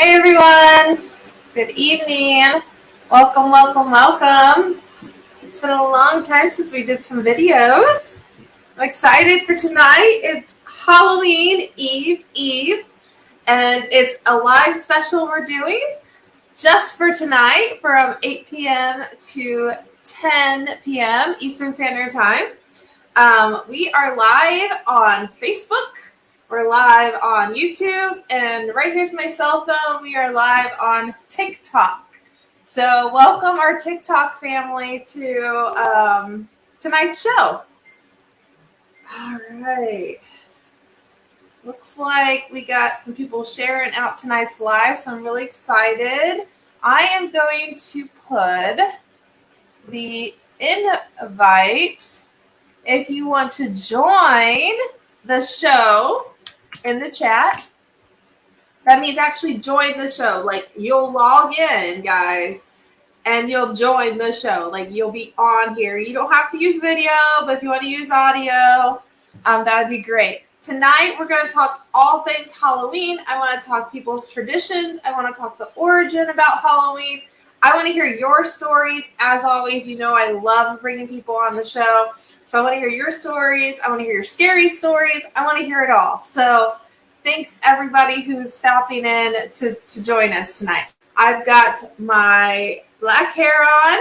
Hey everyone, good evening. Welcome, welcome, welcome. It's been a long time since we did some videos. I'm excited for tonight. It's Halloween Eve, and it's a live special we're doing just for tonight from 8 p.m. to 10 p.m. Eastern Standard Time. We are live on Facebook. We're live on YouTube, and right here's my cell phone. We are live on TikTok. So welcome our TikTok family to tonight's show. All right. Looks like we got some people sharing out tonight's live, so I'm really excited. I am going to put the invite if you want to join the show in the chat. That means actually join the show. Like, you'll log in, guys, and you'll join the show. Like, you'll be on here. You don't have to use video, but if you want to use audio, that would be great. Tonight, we're going to talk all things Halloween. I want to talk people's traditions. I want to talk the origin about Halloween. I want to hear your stories. As always, you know I love bringing people on the show. So I want to hear your stories. I want to hear your scary stories. I want to hear it all. So thanks everybody who's stopping in to join us tonight. I've got my black hair on.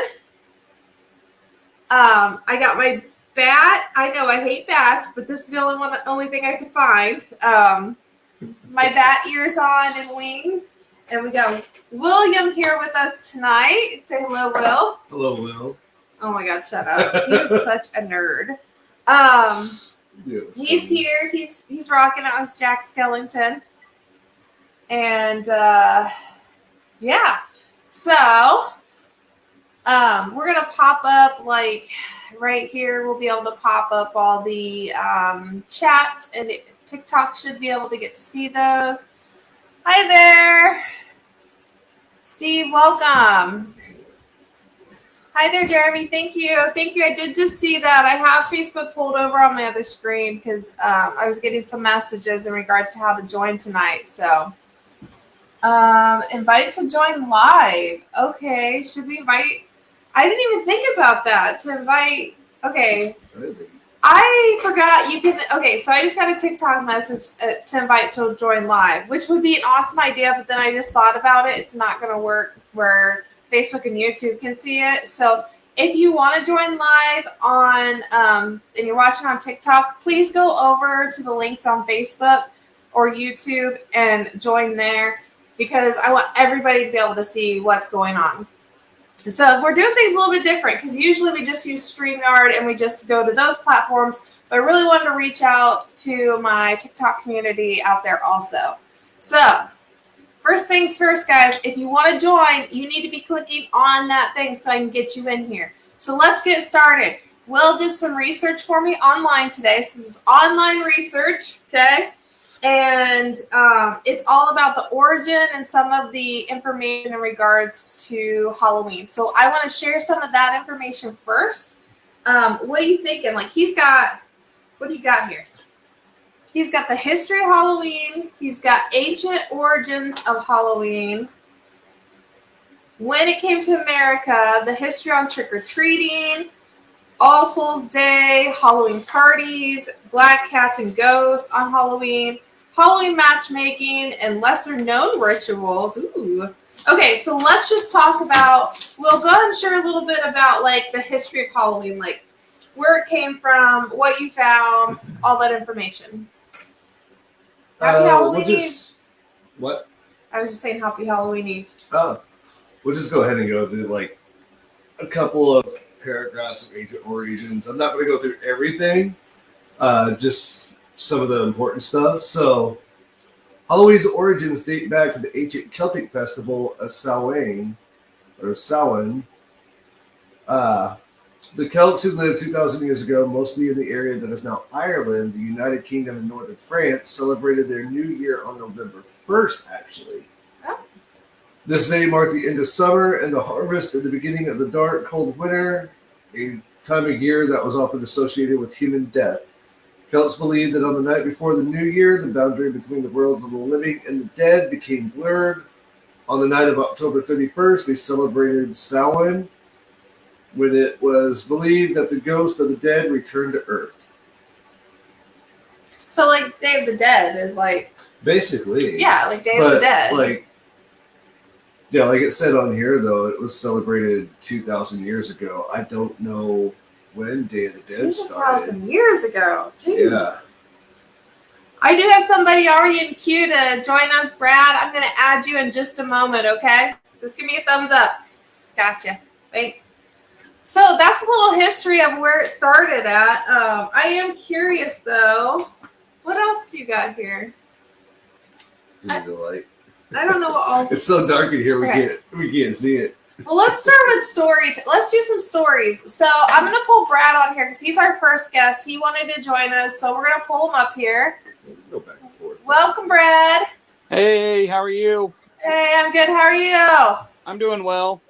I got my bat. I know I hate bats, but this is the only thing I could find. My bat ears on and wings. And we got William here with us tonight. Say hello, Will. Hello, Will. Oh my God, shut up. He was such a nerd. He's here. He's rocking out his Jack Skellington. And yeah. So we're gonna pop up like right here. We'll be able to pop up all the chats, and TikTok should be able to get to see those. Hi there, Steve. Welcome. Hi there, Jeremy. Thank you. I did just see that. I have Facebook pulled over on my other screen because I was getting some messages in regards to how to join tonight. So, invite to join live. Okay, should we invite? I didn't even think about that to invite. Okay, I forgot you can. Okay, so I just got a TikTok message to invite to join live, which would be an awesome idea. But then I just thought about it. It's not going to work where Facebook and YouTube can see it. So if you want to join live on and you're watching on TikTok, please go over to the links on Facebook or YouTube and join there, because I want everybody to be able to see what's going on. So we're doing things a little bit different, because usually we just use StreamYard and we just go to those platforms. But I really wanted to reach out to my TikTok community out there also. So first things first, guys, if you want to join, you need to be clicking on that thing so I can get you in here. So let's get started. Will did some research for me online today. So this is online research, okay? And it's all about the origin and some of the information in regards to Halloween. So I want to share some of that information first. What are you thinking? Like, what do you got here? He's got the history of Halloween. He's got ancient origins of Halloween. When it came to America, the history on trick-or-treating, All Souls Day, Halloween parties, black cats and ghosts on Halloween, Halloween matchmaking, and lesser-known rituals. Ooh. Okay, so let's just talk about, we'll go ahead and share a little bit about, like, the history of Halloween, like where it came from, what you found, all that information. Happy Halloween Eve. What? I was just saying Happy Halloween Eve. Oh, we'll just go ahead and go through like a couple of paragraphs of ancient origins. I'm not going to go through everything, just some of the important stuff. So, Halloween's origins date back to the ancient Celtic festival of Samhain, or Samhain. The Celts who lived 2,000 years ago, mostly in the area that is now Ireland, the United Kingdom, and northern France, celebrated their new year on November 1st, actually. Oh. This day marked the end of summer and the harvest and the beginning of the dark, cold winter, a time of year that was often associated with human death. Celts believed that on the night before the new year, the boundary between the worlds of the living and the dead became blurred. On the night of October 31st, they celebrated Samhain, when it was believed that the ghost of the dead returned to Earth. So, like, Day of the Dead is like... Basically. Yeah, like Day of the Dead. Like it said on here, though, it was celebrated 2,000 years ago. I don't know when Day of the Dead started. 2,000 years ago. Jeez. Yeah. I do have somebody already in queue to join us, Brad. I'm going to add you in just a moment, okay? Just give me a thumbs up. Gotcha. Thanks. So that's a little history of where it started at. I am curious, though. What else do you got here? Give me the light. I don't know what all... It's so dark in here, we can't see it. Well, let's start with let's do some stories. So I'm going to pull Brad on here because he's our first guest. He wanted to join us, so we're going to pull him up here. Go back and forth. Welcome, Brad. Hey, how are you? Hey, I'm good. How are you? I'm doing well.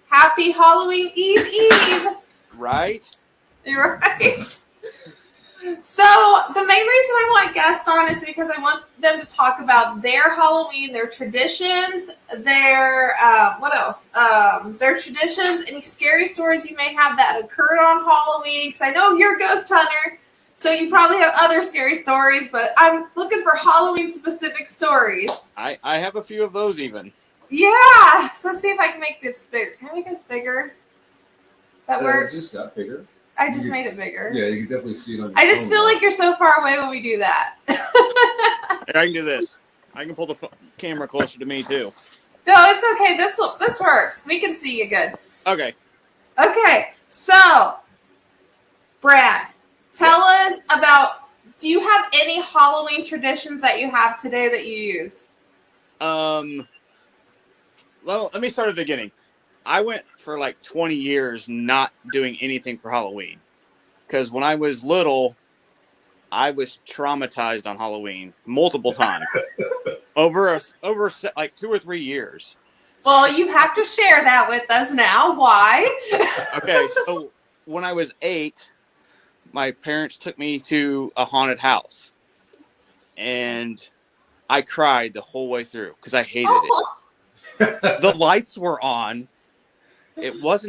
Happy Halloween Eve. Right? You're right. So the main reason I want guests on is because I want them to talk about their Halloween, their traditions, their what else? Their traditions, any scary stories you may have that occurred on Halloween. Because I know you're a ghost hunter, so you probably have other scary stories. But I'm looking for Halloween specific stories. I have a few of those even. Yeah. So let's see if I can make this bigger. Can I make this bigger? That works. It just got bigger. I just made it bigger. Yeah, you can definitely see it on your I just phone feel now. like you're so far away when we do that. Here, I can do this. I can pull the camera closer to me too. No, it's okay. This works. We can see you good. Okay. Okay, so Brad, tell us about. Do you have any Halloween traditions that you have today that you use? Well, let me start at the beginning. I went for like 20 years not doing anything for Halloween. Because when I was little, I was traumatized on Halloween multiple times. over like 2 or 3 years. Well, you have to share that with us now. Why? Okay, so when I was 8, my parents took me to a haunted house. And I cried the whole way through because I hated it. The lights were on. It was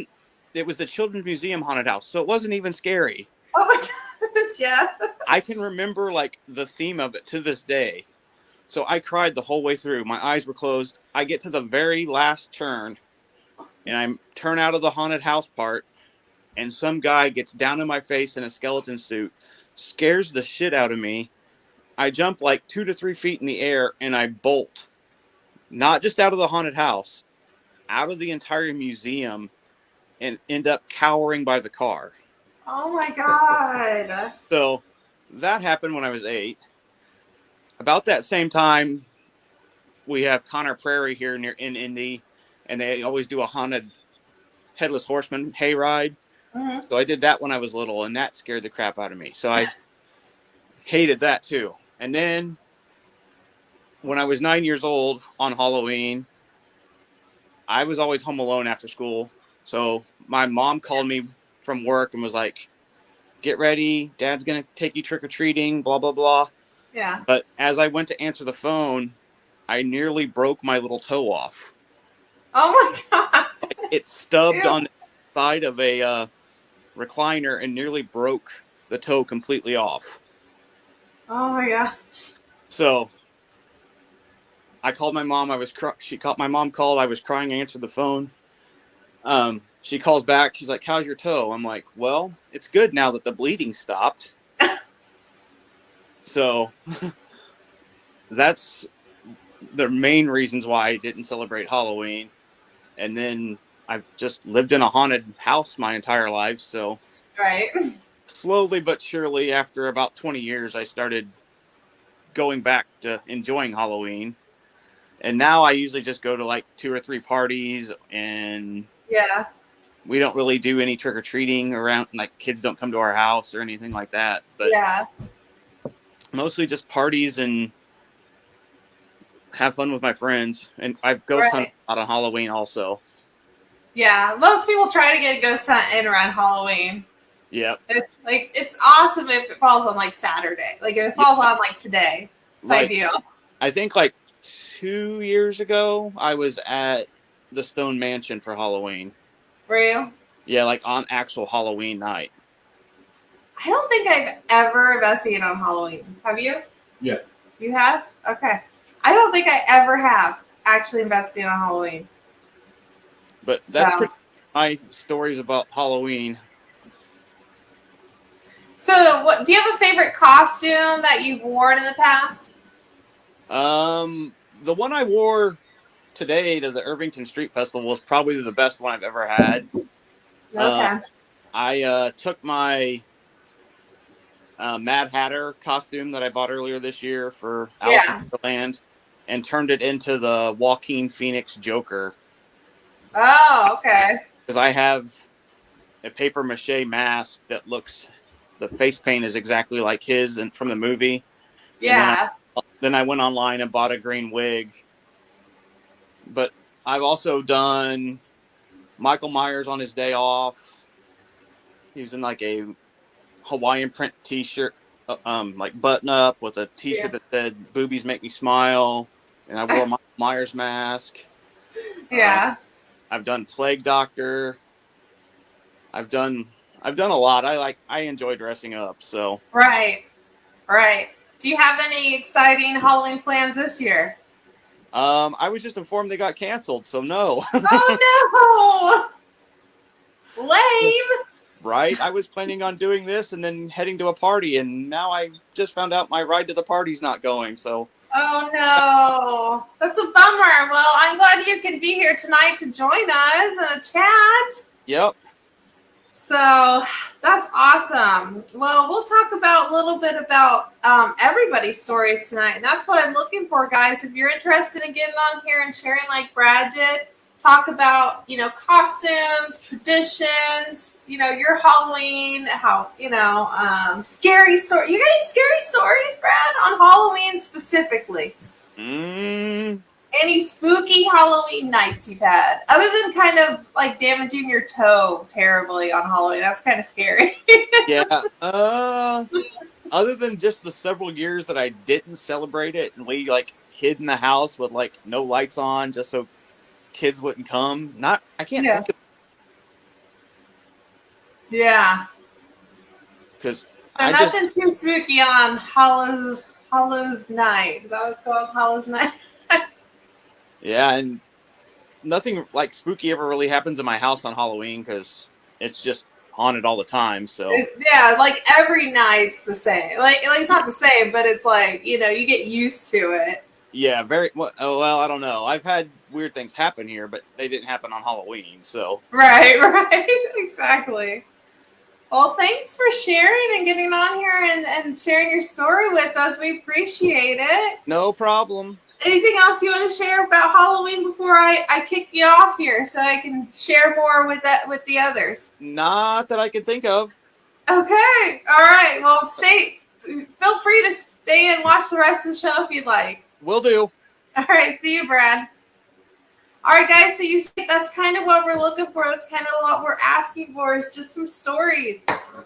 the Children's Museum haunted house, so it wasn't even scary. Oh my gosh, yeah. I can remember like the theme of it to this day. So I cried the whole way through. My eyes were closed. I get to the very last turn, and I turn out of the haunted house part, and some guy gets down in my face in a skeleton suit, scares the shit out of me. I jump like 2 to 3 feet in the air, and I bolt. Not just out of the haunted house, out of the entire museum, and end up cowering by the car. Oh my god. So that happened when I was 8. About that same time, we have Connor Prairie here in Indy, and they always do a haunted headless horseman hayride. Mm-hmm. So I did that when I was little, and that scared the crap out of me. So I hated that too. And then when I was 9 years old on Halloween, I was always home alone after school. So my mom called me from work and was like, "Get ready, Dad's going to take you trick-or-treating, blah, blah, blah." Yeah. But as I went to answer the phone, I nearly broke my little toe off. Oh my god. It stubbed on the side of a recliner and nearly broke the toe completely off. Oh my gosh. So I called my mom. My mom called. I was crying. I answered the phone. She calls back. She's like, "How's your toe?" I'm like, "Well, it's good now that the bleeding stopped." So that's the main reasons why I didn't celebrate Halloween. And then I've just lived in a haunted house my entire life. So Right. slowly but surely, after about 20 years, I started going back to enjoying Halloween. And now I usually just go to like 2 or 3 parties, and Yeah. we don't really do any trick-or-treating around. Like, kids don't come to our house or anything like that. But yeah. mostly just parties and have fun with my friends. And I've ghost hunted a lot on Halloween also. Yeah. Most people try to get a ghost hunt in around Halloween. Yep. It's awesome if it falls on like Saturday. Like if it falls on like today. It's like, ideal. I think like 2 years ago, I was at the Stone Mansion for Halloween. Were you? Yeah, like on actual Halloween night. I don't think I've ever investigated on Halloween. Have you? Yeah. You have? Okay. I don't think I ever have actually investigated on Halloween. But that's pretty my stories about Halloween. So, what do you have a favorite costume that you've worn in the past? The one I wore today to the Irvington Street Festival was probably the best one I've ever had. Okay. I took my Mad Hatter costume that I bought earlier this year for Alice in Wonderland and turned it into the Joaquin Phoenix Joker. Oh, okay. Because I have a paper mache mask that the face paint is exactly like his and from the movie. Yeah. And then I went online and bought a green wig. But I've also done Michael Myers on his day off. He was in like a Hawaiian print T-shirt, like button up with a T-shirt that said "Boobies make me smile," and I wore my Myers mask. Yeah. I've done Plague Doctor. I've done a lot. I enjoy dressing up. So Right. Do you have any exciting Halloween plans this year? I was just informed they got canceled, so no. Oh no! Lame. Right? I was planning on doing this and then heading to a party, and now I just found out my ride to the party's not going. So. Oh no, that's a bummer. Well, I'm glad you can be here tonight to join us in the chat. Yep. So that's awesome. Well, we'll talk about a little bit about everybody's stories tonight, and that's what I'm looking for, guys. If you're interested in getting on here and sharing like Brad did, talk about, costumes, traditions, your Halloween, how, scary story. You got any scary stories, Brad, on Halloween specifically? Any spooky Halloween nights you've had, other than kind of like damaging your toe terribly on Halloween? That's kind of scary. Yeah. Other than just the several years that I didn't celebrate it and we like hid in the house with like no lights on just so kids wouldn't come. I can't think of. Yeah. Because so nothing too spooky on Hallows Night. Is that what's called, Hallows Night? Yeah, and nothing like spooky ever really happens in my house on Halloween because it's just haunted all the time. So like every night's the same. Like it's not the same, but it's like you get used to it. Yeah, very well. I don't know. I've had weird things happen here, but they didn't happen on Halloween. So right, exactly. Well, thanks for sharing and getting on here and sharing your story with us. We appreciate it. No problem. Anything else you want to share about Halloween before I kick you off here so I can share more with the others? Not that I can think of. Okay. All right. Well, feel free to stay and watch the rest of the show if you'd like. Will do. All right. See you, Brad. All right, guys. So you see, that's kind of what we're looking for. That's kind of what we're asking for is just some stories.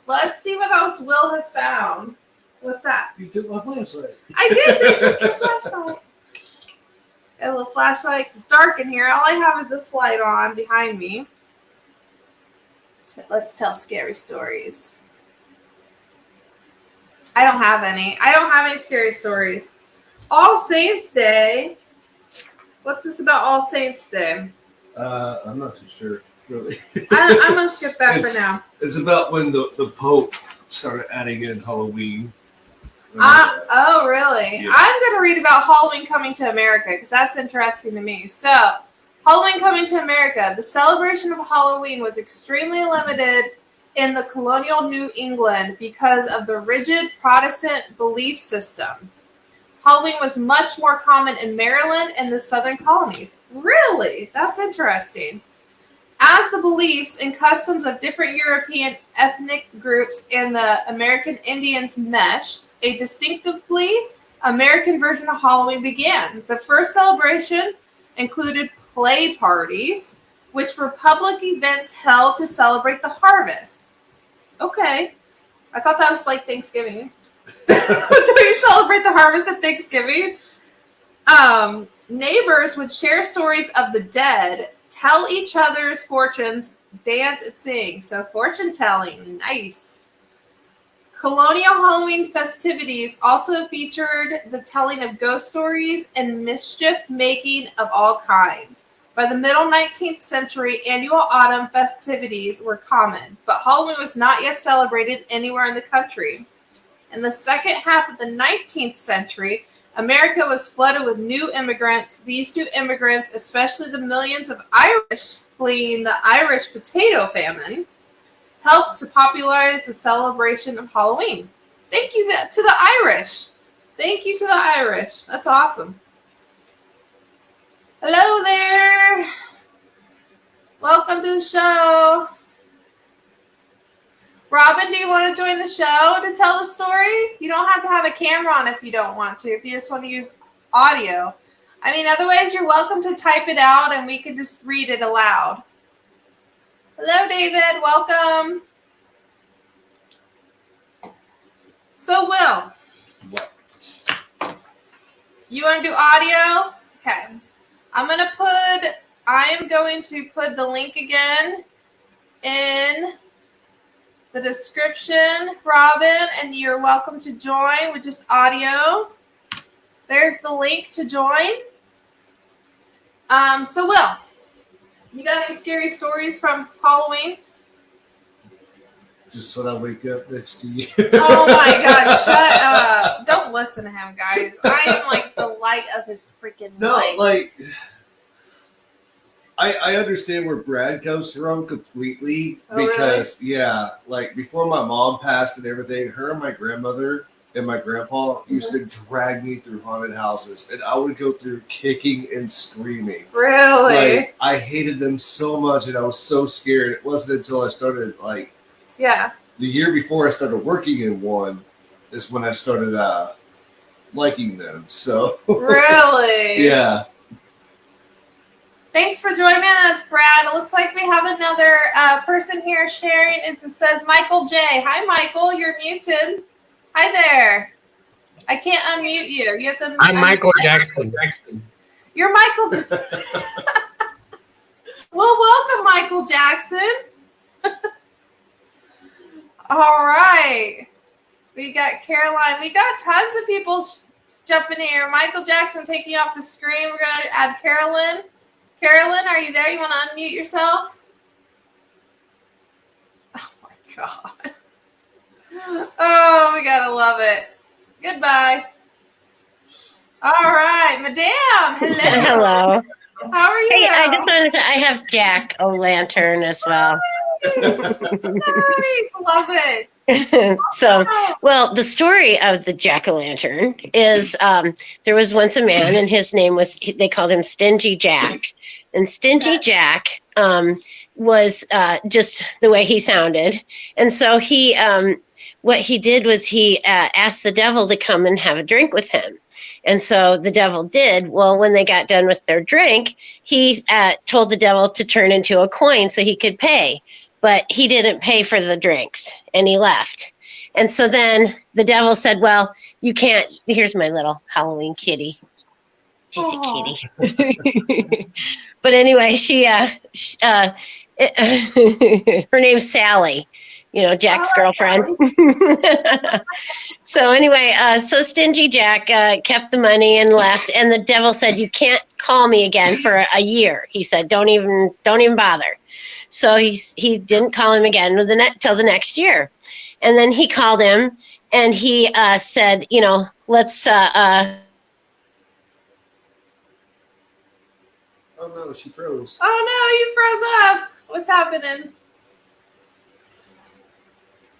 Let's see what else Will has found. What's that? You took my flashlight. I did. I took your flashlight. Got a little flashlight because it's dark in here. All I have is this light on behind me. Let's tell scary stories. I don't have any. Scary stories. All Saints Day. What's this about All Saints Day? I'm not too sure, really. I'm going to skip that for now. It's about when the Pope started adding in Halloween. Oh, really? Yeah. I'm going to read about Halloween coming to America because that's interesting to me. So, Halloween coming to America. The celebration of Halloween was extremely limited in the colonial New England because of the rigid Protestant belief system. Halloween was much more common in Maryland and the southern colonies. Really? That's interesting. As the beliefs and customs of different European ethnic groups and the American Indians meshed, a distinctively American version of Halloween began. The first celebration included play parties, which were public events held to celebrate the harvest. Okay. I thought that was like Thanksgiving. Do you celebrate the harvest at Thanksgiving? Neighbors would share stories of the dead, tell each other's fortunes, dance and sing. So fortune telling, nice. Colonial Halloween festivities also featured the telling of ghost stories and mischief making of all kinds. By the middle 19th century, annual autumn festivities were common, but Halloween was not yet celebrated anywhere in the country. In the second half of the 19th century, America was flooded with new immigrants. These new immigrants, especially the millions of Irish fleeing the Irish potato famine, helped to popularize the celebration of Halloween. Thank you to the Irish. Thank you to the Irish. That's awesome. Hello there. Welcome to the show. Robin, do you want to join the show to tell the story? You don't have to have a camera on if you don't want to, if you just want to use audio. I mean, otherwise you're welcome to type it out and we can just read it aloud. Hello, David. Welcome. So, Will. What? You want to do audio? Okay. I am going to put the link again in the description, Robin, and you're welcome to join with just audio. There's the link to join. So Will, you got any scary stories from Halloween? Just when I wake up next to you. Oh my God, shut up. Don't listen to him, guys. I am like the light of his freaking light. Like, I understand where Brad comes from completely because, yeah, like before my mom passed and everything, her and my grandmother and my grandpa used to drag me through haunted houses, and I would go through kicking and screaming. Really? Like, I hated them so much, and I was so scared. It wasn't until I started, like, yeah, the year before I started working in one is when I started liking them. So really? Yeah. Thanks for joining us, Brad. It looks like we have another person here sharing. It says Michael J. Hi, Michael. You're muted. Hi there. I can't unmute you. You have to. I'm Michael Jackson. You're Michael. Well, welcome, Michael Jackson. All right. We got Caroline. We got tons of people jumping here. Michael Jackson taking off the screen. We're going to add Carolyn. Carolyn, are you there? You want to unmute yourself? Oh, my God. Oh, we got to love it. Goodbye. All right. Madame, hello. Hello. How are you? Hey, I just wanted to, I have Jack O'Lantern as well. Nice. Nice. Love it. So, well, the story of the jack-o'-lantern is there was once a man, and his name was, they called him Stingy Jack. And Stingy Jack was just the way he sounded. And so he, what he did was he asked the devil to come and have a drink with him. And so the devil did. Well, when they got done with their drink, he told the devil to turn into a coin so he could pay. But he didn't pay for the drinks, and he left. And so then the devil said, well, you can't. Here's my little Halloween kitty. She's a kitty. But anyway, her name's Sally, Jack's girlfriend. So anyway, so Stingy Jack kept the money and left, and the devil said, you can't call me again for a year. He said, don't even bother. So he didn't call him again till the next year. And then he called him, and he said, let's... Oh, no, she froze. Oh, no, you froze up. What's happening?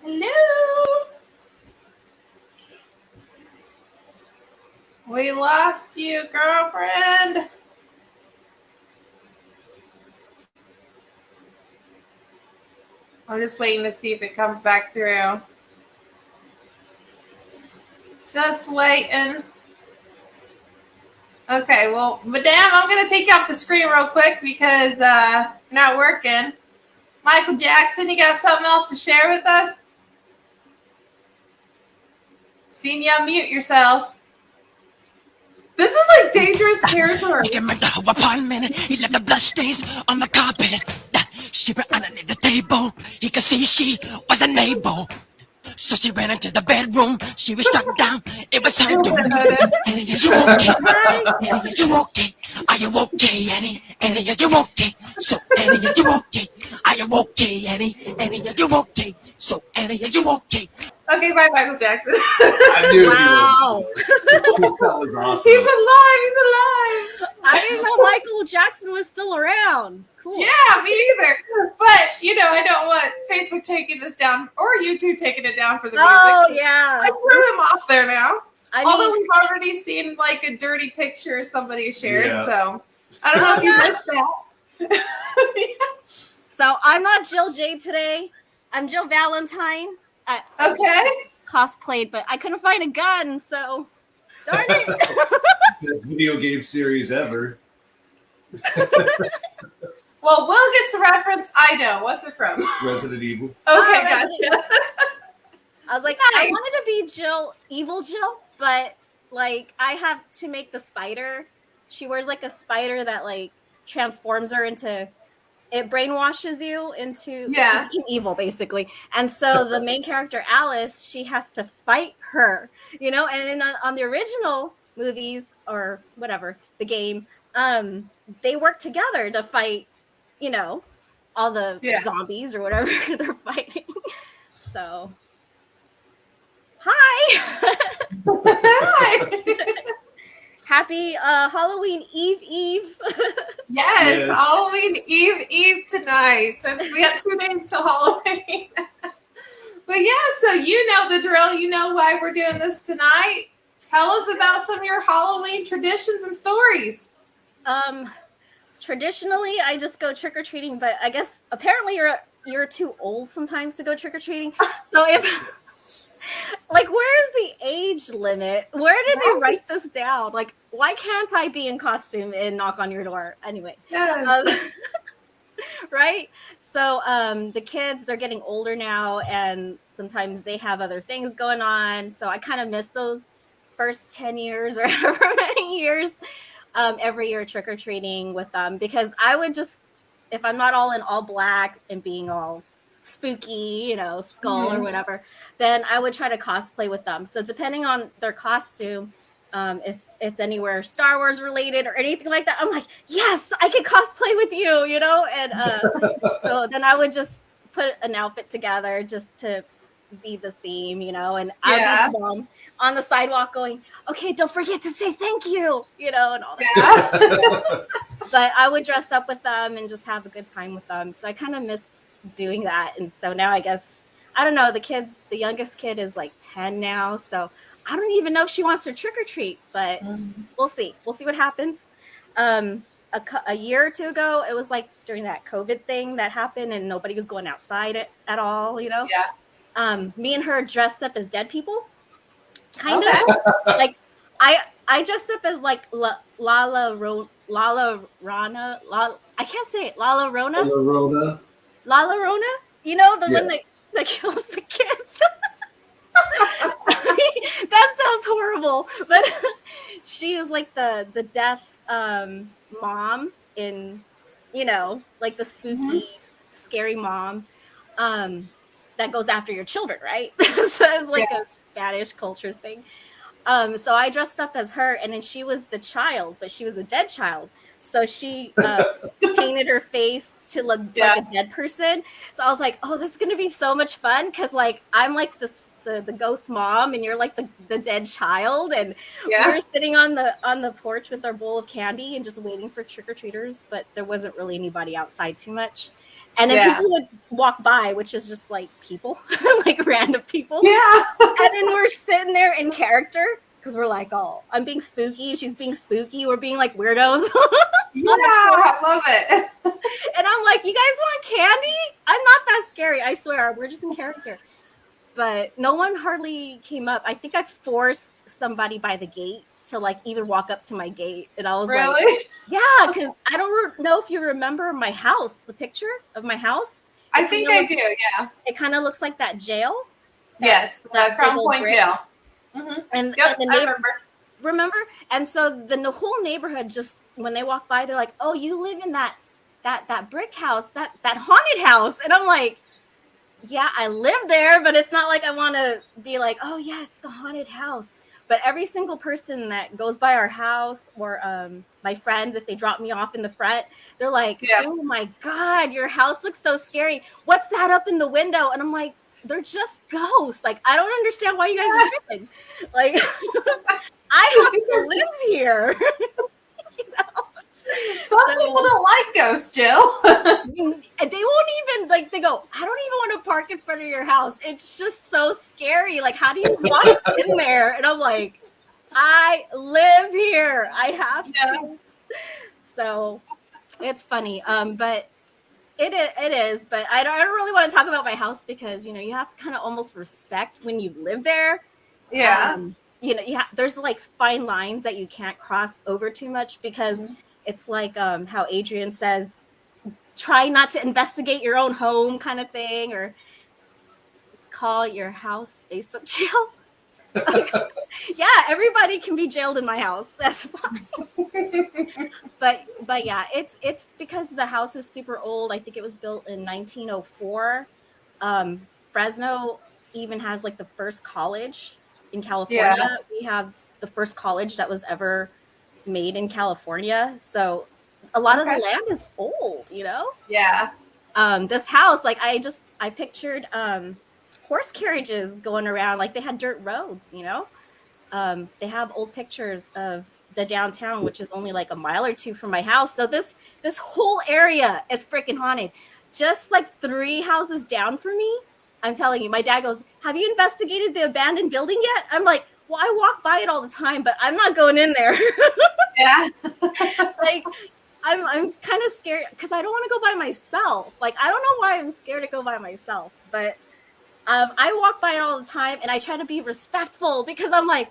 Hello? We lost you, girlfriend. I'm just waiting to see if it comes back through. Just waiting. Okay, well, Madame, I'm going to take you off the screen real quick because you're not working. Michael Jackson, you got something else to share with us? Seen you unmute yourself. This is like dangerous territory. He came into her apartment. He left the bloodstains on the carpet. She ran underneath the table. He could see she wasn't able. So she ran into the bedroom. She was struck down. It was her doom. Annie, are you okay? So, Annie, are you okay? Are you okay, Annie? Annie, are you okay? So, Annie, are you okay? Are you okay, Annie? Annie, are you okay? So, Annie, are you okay? Okay, bye, Michael Jackson. I knew Wow. that was awesome. He's alive. He's alive. I didn't know Michael Jackson was still around. Cool. Yeah, me either. But I don't want Facebook taking this down or YouTube taking it down for the music. Oh yeah. I threw him off there now. mean, Although we've already seen like a dirty picture somebody shared, Yeah. so I don't know if you missed that. so I'm not Jill J today. I'm Jill Valentine. I Okay. cosplayed, but I couldn't find a gun, so darn it. Best video game series ever. Well, Will gets the reference. I know. What's it from? Resident Evil. Okay, Resident gotcha. I was like, I Nice. wanted to be Jill, evil Jill, but like I have to make the spider. She wears like a spider that like transforms her into. It brainwashes you into being evil, basically. And so the main character, Alice, she has to fight her, and then on the original movies or whatever, the game, they work together to fight, all the zombies or whatever they're fighting. So, hi. Hi. Happy Halloween Eve. Yes, Halloween Eve tonight, since we have 2 days till Halloween. But yeah, so you know the drill. You know why we're doing this tonight. Tell us about some of your Halloween traditions and stories. Traditionally, I just go trick-or-treating, but I guess apparently you're too old sometimes to go trick-or-treating. So if like, where's the age limit? Where did they write this down? Like, why can't I be in costume and knock on your door? Anyway. Yes. Right? So the kids, they're getting older now, and sometimes they have other things going on. So I kind of miss those first 10 years or however many years every year trick-or-treating with them, because I would just, if I'm not all in all black and being all spooky, skull or whatever, then I would try to cosplay with them. So depending on their costume, if it's anywhere Star Wars related or anything like that, I'm like, yes, I can cosplay with you, and so then I would just put an outfit together just to be the theme, and I'd be the mom on the sidewalk going, okay, don't forget to say thank you, and all that. But I would dress up with them and just have a good time with them. So I kind of miss doing that. And so now I guess, I don't know, the youngest kid is like 10 now. So I don't even know if she wants to trick or treat, but we'll see. We'll see what happens. A year or two ago, it was like during that COVID thing that happened and nobody was going outside at all, Yeah. Me and her dressed up as dead people. Kind of. Like I dressed up as like Lala Rana. I can't say it. Lala Rona. Lala Rona. The one that kills the kids. That sounds horrible, but she is like the death mom in, like the spooky, scary mom that goes after your children, right? So it's like a Spanish culture thing. So I dressed up as her, and then she was the child, but she was a dead child. So she painted her face to look like a dead person. So I was like, oh, this is going to be so much fun. Cause like, I'm like the ghost mom and you're like the dead child. And we were sitting on the porch with our bowl of candy and just waiting for trick-or-treaters, but there wasn't really anybody outside too much. And then people would walk by, which is just like people, like random people. Yeah. And then we're sitting there in character because we're like, oh, I'm being spooky. She's being spooky. We're being like weirdos. I love it. And I'm like, you guys want candy? I'm not that scary. I swear. We're just in character. But no one hardly came up. I think I forced somebody by the gate to like even walk up to my gate. And I was like, yeah, because I don't know if you remember my house, the picture of my house. I think I do, yeah. It kind of looks like that jail. Yes, the Crown Point jail. Mm-hmm. And I remember. Remember? And so the whole neighborhood, just when they walk by, they're like, "Oh, you live in that brick house, that haunted house." And I'm like, "Yeah, I live there, but it's not like I want to be like, oh yeah, it's the haunted house." But every single person that goes by our house, or my friends, if they drop me off in the front, they're like, Yeah. "Oh my God, your house looks so scary. What's that up in the window?" And I'm like, "They're just ghosts. Like, I don't understand why you guys are tripping. Like, I have to live here." You know? Some people don't like ghosts, Jill. They won't even, like, they go, "I don't even want to park in front of your house. It's just so scary. Like, how do you walk in there?" And I'm like, "I live here. I have to." So it's funny. But it is. But I don't really want to talk about my house, because, you know, you have to kind of almost respect when you live there. Yeah. You know, there's like fine lines that you can't cross over too much, because it's like how Adrian says, try not to investigate your own home, kind of thing, or call your house Facebook jail. Yeah, everybody can be jailed in my house. That's fine. But yeah, it's because the house is super old. I think it was built in 1904. Fresno even has like the first college in California. Yeah. We have the first college that was ever made in California. So a lot of the land is old, you know? Yeah. This house, like, I pictured horse carriages going around, like they had dirt roads, you know? They have old pictures of the downtown, which is only like a mile or two from my house. So this whole area is freaking haunted. Just like 3 houses down from me, I'm telling you, my dad goes, "Have you investigated the abandoned building yet?" I'm like, "Well, I walk by it all the time, but I'm not going in there." Yeah. Like, I'm kind of scared, because I don't want to go by myself. Like, I don't know why I'm scared to go by myself, but I walk by it all the time, and I try to be respectful, because I'm like,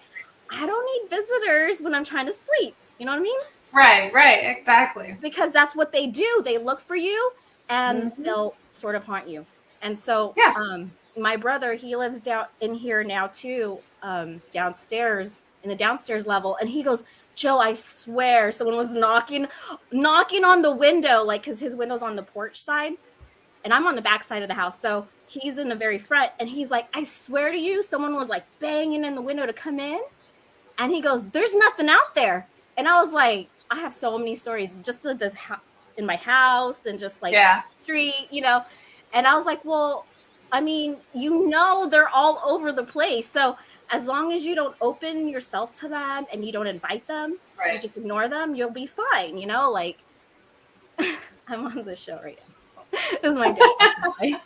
I don't need visitors when I'm trying to sleep. You know what I mean? Right, exactly. Because that's what they do. They look for you, and they'll sort of haunt you. And so, Yeah. My brother, he lives down in here now too, downstairs, in the downstairs level, and he goes, "Jill, I swear someone was knocking on the window," like, because his window's on the porch side, and I'm on the back side of the house. So he's in the very front, and he's like, "I swear to you, someone was like banging in the window to come in." And he goes, "There's nothing out there." And I was like, I have so many stories just in my house, and just like street, you know. And I was like, well, I mean, you know, they're all over the place. So as long as you don't open yourself to them, and you don't invite them, you just ignore them, you'll be fine, you know. Like, I'm on the show right now. This is my dad.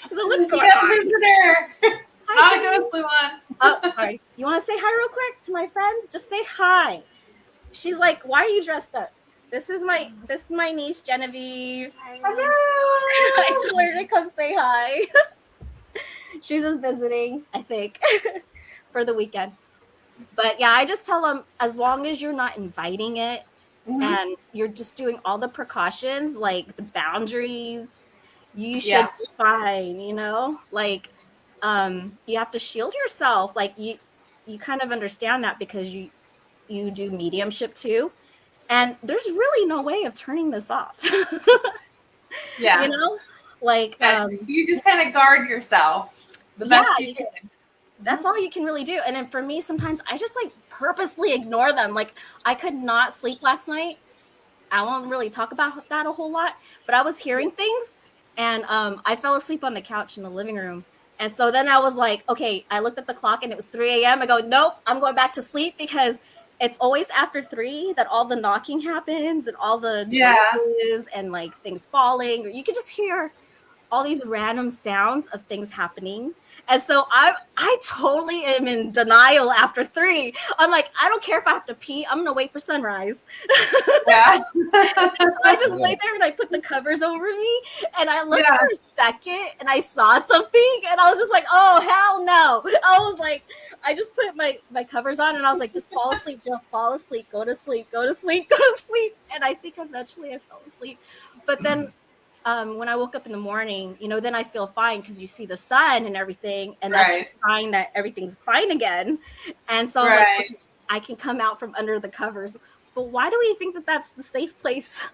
So what's going on? Visitor. Not a ghostly one. Oh, sorry. You want to say hi real quick to my friends? Just say hi. She's like, "Why are you dressed up?" This is my niece Genevieve. Hello. I told her to come say hi. She's just visiting, I think, for the weekend. But yeah, I just tell them, as long as you're not inviting it, and you're just doing all the precautions, like the boundaries, you should be fine, you know? Like, you have to shield yourself. Like, you kind of understand that, because you do mediumship too, and there's really no way of turning this off. You know, like, you just kind of guard yourself the best you can. That's all you can really do. And then for me, sometimes I just like purposely ignore them. Like, I could not sleep last night. I won't really talk about that a whole lot, but I was hearing things, and I fell asleep on the couch in the living room. And so then I was like, okay, I looked at the clock, and it was 3 a.m. I go, nope, I'm going back to sleep, because it's always after 3 that all the knocking happens, and all the noises, and like things falling, or you could just hear all these random sounds of things happening. And so I totally am in denial after 3. I'm like, I don't care if I have to pee. I'm going to wait for sunrise. Yeah. I just lay there, and I put the covers over me, and I looked for a second, and I saw something, and I was just like, oh, hell no. I was like, I just put my covers on, and I was like, just fall asleep, Jill, fall asleep, go to sleep, go to sleep, go to sleep. And I think eventually I fell asleep. But then when I woke up in the morning, you know, then I feel fine, because you see the sun and everything, and that's a sign that everything's fine again. And so I was like, I can come out from under the covers. But why do we think that that's the safe place?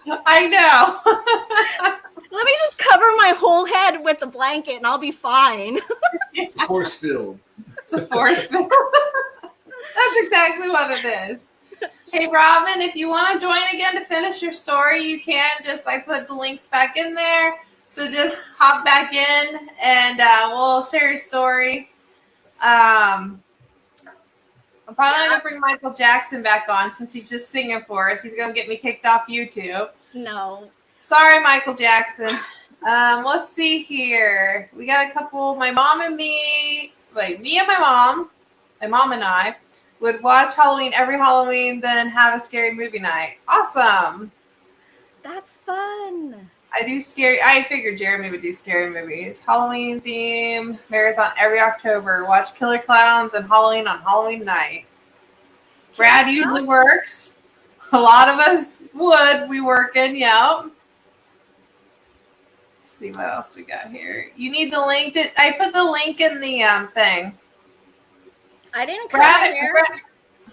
I know. Let me just cover my whole head with a blanket and I'll be fine. It's force filled. It's a force field. That's exactly what it is. Hey, Robin, if you want to join again to finish your story, you can. I put the links back in there. So just hop back in and we'll share your story. I'm probably not going to bring Michael Jackson back on since he's just singing for us. He's going to get me kicked off YouTube. No. Sorry, Michael Jackson. Let's see here. We got a couple, my mom and me, me and my mom and I, would watch Halloween every Halloween, then have a scary movie night. Awesome. That's fun. I figured Jeremy would do scary movies. Halloween theme marathon every October. Watch Killer Clowns and Halloween on Halloween night. Brad usually works. A lot of us would be working, yeah. Let's see what else we got here. You need the link. I put the link in the thing. I didn't cut my hair.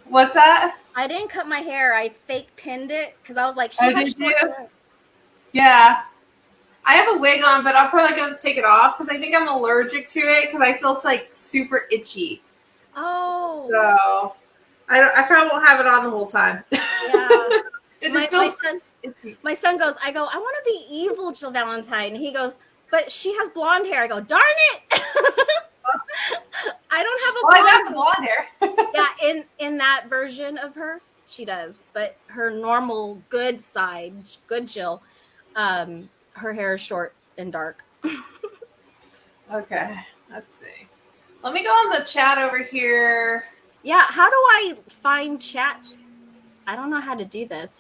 What's that? I didn't cut my hair. I fake pinned it because I was like, did you? Yeah. I have a wig on, but I'm probably going to take it off because I think I'm allergic to it because I feel like super itchy. Oh. So I probably won't have it on the whole time. Yeah. It just feels itchy. My son goes, I want to be evil Jill Valentine. And he goes, but she has blonde hair. I go, darn it. I don't have a blonde. I got the blonde Yeah, hair. in that version of her, she does. But her normal good side, good Jill, her hair is short and dark. Okay, let's see. Let me go on the chat over here. Yeah, how do I find chats? I don't know how to do this.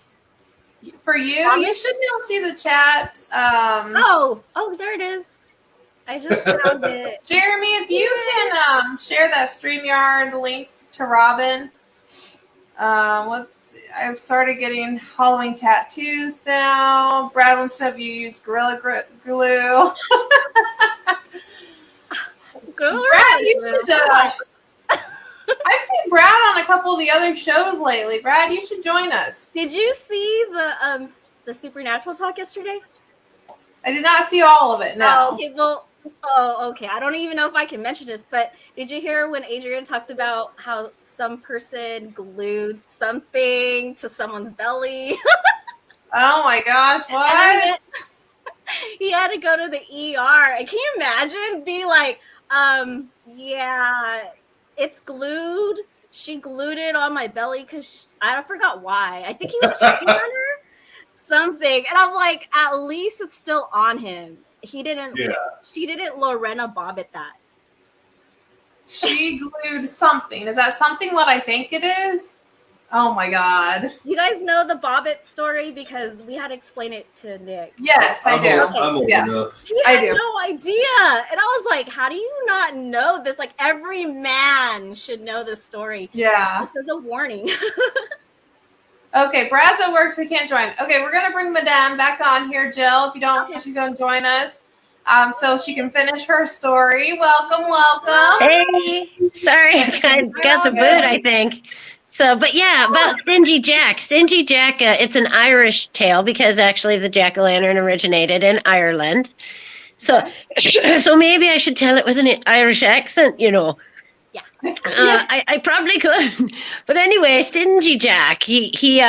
For you should be able to see the chats. Oh, there it is. I just found it. Jeremy, if you can share that StreamYard link to Robin. Let's see. I've started getting Halloween tattoos now. Brad wants to have you use Gorilla Glue. Brad, you should. I've seen Brad on a couple of the other shows lately. Brad, you should join us. Did you see the Supernatural talk yesterday? I did not see all of it. No. Oh, okay. Well. Oh, okay. I don't even know if I can mention this, but did you hear when Adrian talked about how some person glued something to someone's belly? Oh my gosh, what? He had to go to the ER. And can you imagine being like, yeah, it's glued. She glued it on my belly because I forgot why. I think he was checking on her. Something. And I'm like, at least it's still on him. He didn't. Yeah. She didn't Lorena Bobbitt that. She glued something. Is that something what I think it is? Oh my god. You guys know the Bobbitt story because we had to explain it to Nick. Yes, I do. Okay. I'm old enough. He had no idea. And I was like, how do you not know this? Like every man should know this story. Yeah. This is a warning. Okay, Brad's at work, so he can't join. Okay, we're going to bring Madame back on here, Jill. If you don't, she's going to join us so she can finish her story. Welcome. Hey, sorry, I got the boot, I think. So, but yeah, about Stingy Jack. Stingy Jack, it's an Irish tale because actually the jack-o'-lantern originated in Ireland. So, so maybe I should tell it with an Irish accent, you know. Yeah. I probably could. But anyway, Stingy Jack, he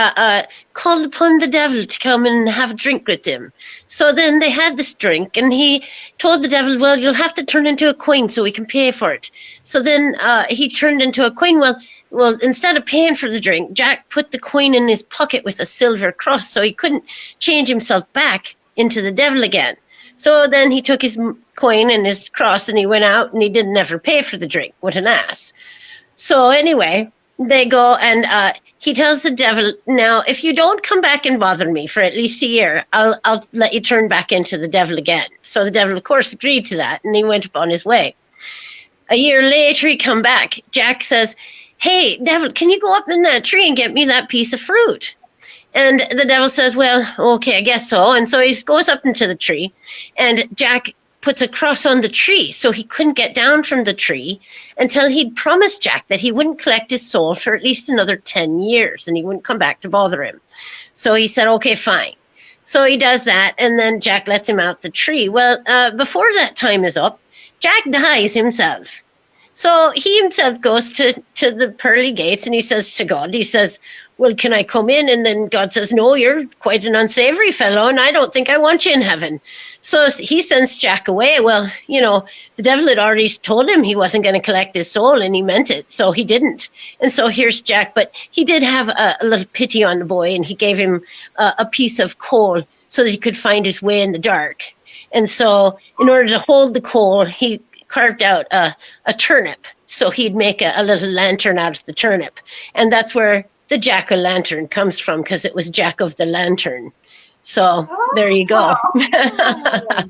called upon the devil to come and have a drink with him. So then they had this drink, and he told the devil, well, you'll have to turn into a coin so we can pay for it. So then he turned into a coin. Well, instead of paying for the drink, Jack put the coin in his pocket with a silver cross, so he couldn't change himself back into the devil again. So then he took his coin and his cross and he went out and he didn't ever pay for the drink. What an ass. So anyway, they go and he tells the devil, now, if you don't come back and bother me for at least a year, I'll let you turn back into the devil again. So the devil, of course, agreed to that and he went upon his way. A year later, he come back. Jack says, hey, devil, can you go up in that tree and get me that piece of fruit? And the devil says, well, okay, I guess so. And so he goes up into the tree, and Jack puts a cross on the tree. So he couldn't get down from the tree until he'd promised Jack that he wouldn't collect his soul for at least another 10 years and he wouldn't come back to bother him. So he said, okay, fine. So he does that, and then Jack lets him out the tree. Well, before that time is up, Jack dies himself. So he himself goes to the pearly gates, and he says to God, he says, well, can I come in? And then God says, no, you're quite an unsavory fellow, and I don't think I want you in heaven. So he sends Jack away. Well, you know, the devil had already told him he wasn't going to collect his soul, and he meant it, so he didn't. And so here's Jack, but he did have a little pity on the boy, and he gave him a piece of coal so that he could find his way in the dark. And so in order to hold the coal, he carved out a turnip, so he'd make a little lantern out of the turnip. And that's where the jack-o'-lantern comes from, because it was Jack of the Lantern. So there you go. I've never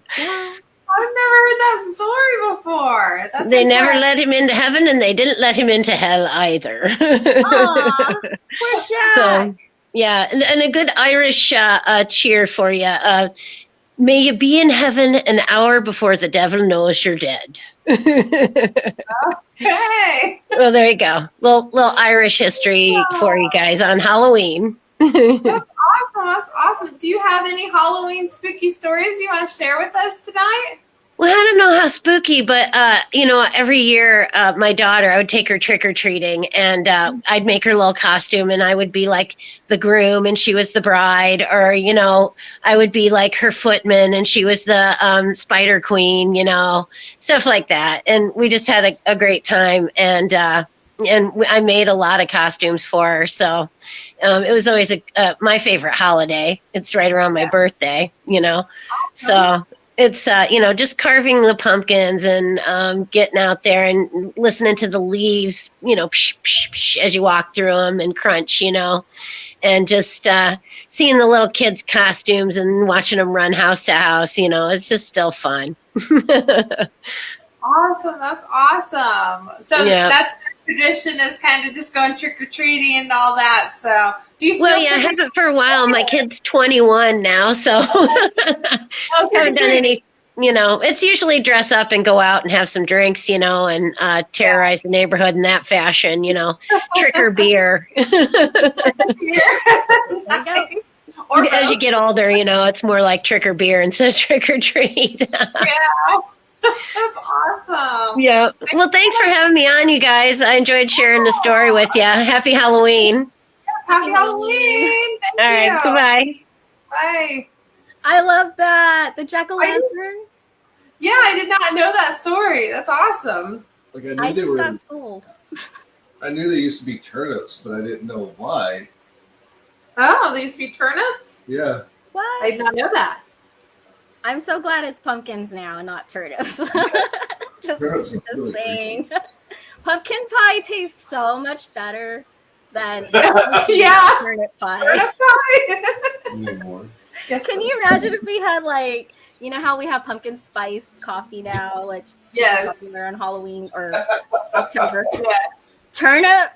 heard that story before. They never let him into heaven, and they didn't let him into hell either. Aw, poor Jack. So, yeah, and a good Irish cheer for you. May you be in heaven an hour before the devil knows you're dead. Okay. Well, there you go. Little Irish history for you guys on Halloween. That's awesome. That's awesome. Do you have any Halloween spooky stories you want to share with us tonight? Well, I don't know how spooky, but, you know, every year my daughter, I would take her trick-or-treating, and I'd make her a little costume, and I would be like the groom and she was the bride, or, you know, I would be like her footman and she was the spider queen, you know, stuff like that. And we just had a great time, and I made a lot of costumes for her. So it was always my favorite holiday. It's right around my birthday, you know, so it's, you know, just carving the pumpkins and getting out there and listening to the leaves, you know, psh, psh, psh, as you walk through them and crunch, you know, and just seeing the little kids' costumes and watching them run house to house, you know, it's just still fun. Awesome. That's awesome. So that's the tradition, is kind of just going trick-or-treating and all that. So do you still I haven't for a while. My kid's 21 now, so haven't done any, you know, it's usually dress up and go out and have some drinks, you know, and terrorize the neighborhood in that fashion, you know, trick or beer. Or as you get older, you know, it's more like trick or beer instead of trick or treat. Yeah. That's awesome. Yeah. Well, thanks for having me on, you guys. I enjoyed sharing the story with you. Happy Halloween. Happy Halloween. Thank All right. you. Goodbye. Bye. I love that. The jack-o'-lantern. Yeah, I did not know that story. That's awesome. Like I knew I they just were. got schooled. I knew they used to be turnips, but I didn't know why. Oh, they used to be turnips? Yeah. What? I did not know that. I'm so glad it's pumpkins now and not turnips. just Really saying. Pumpkin pie tastes so much better than Yeah. turnip pie. Turnip pie. Anymore. Yes. Can you imagine if we had, like, you know how we have pumpkin spice coffee now, like Yes. popular on Halloween or October? Yes. Turnip,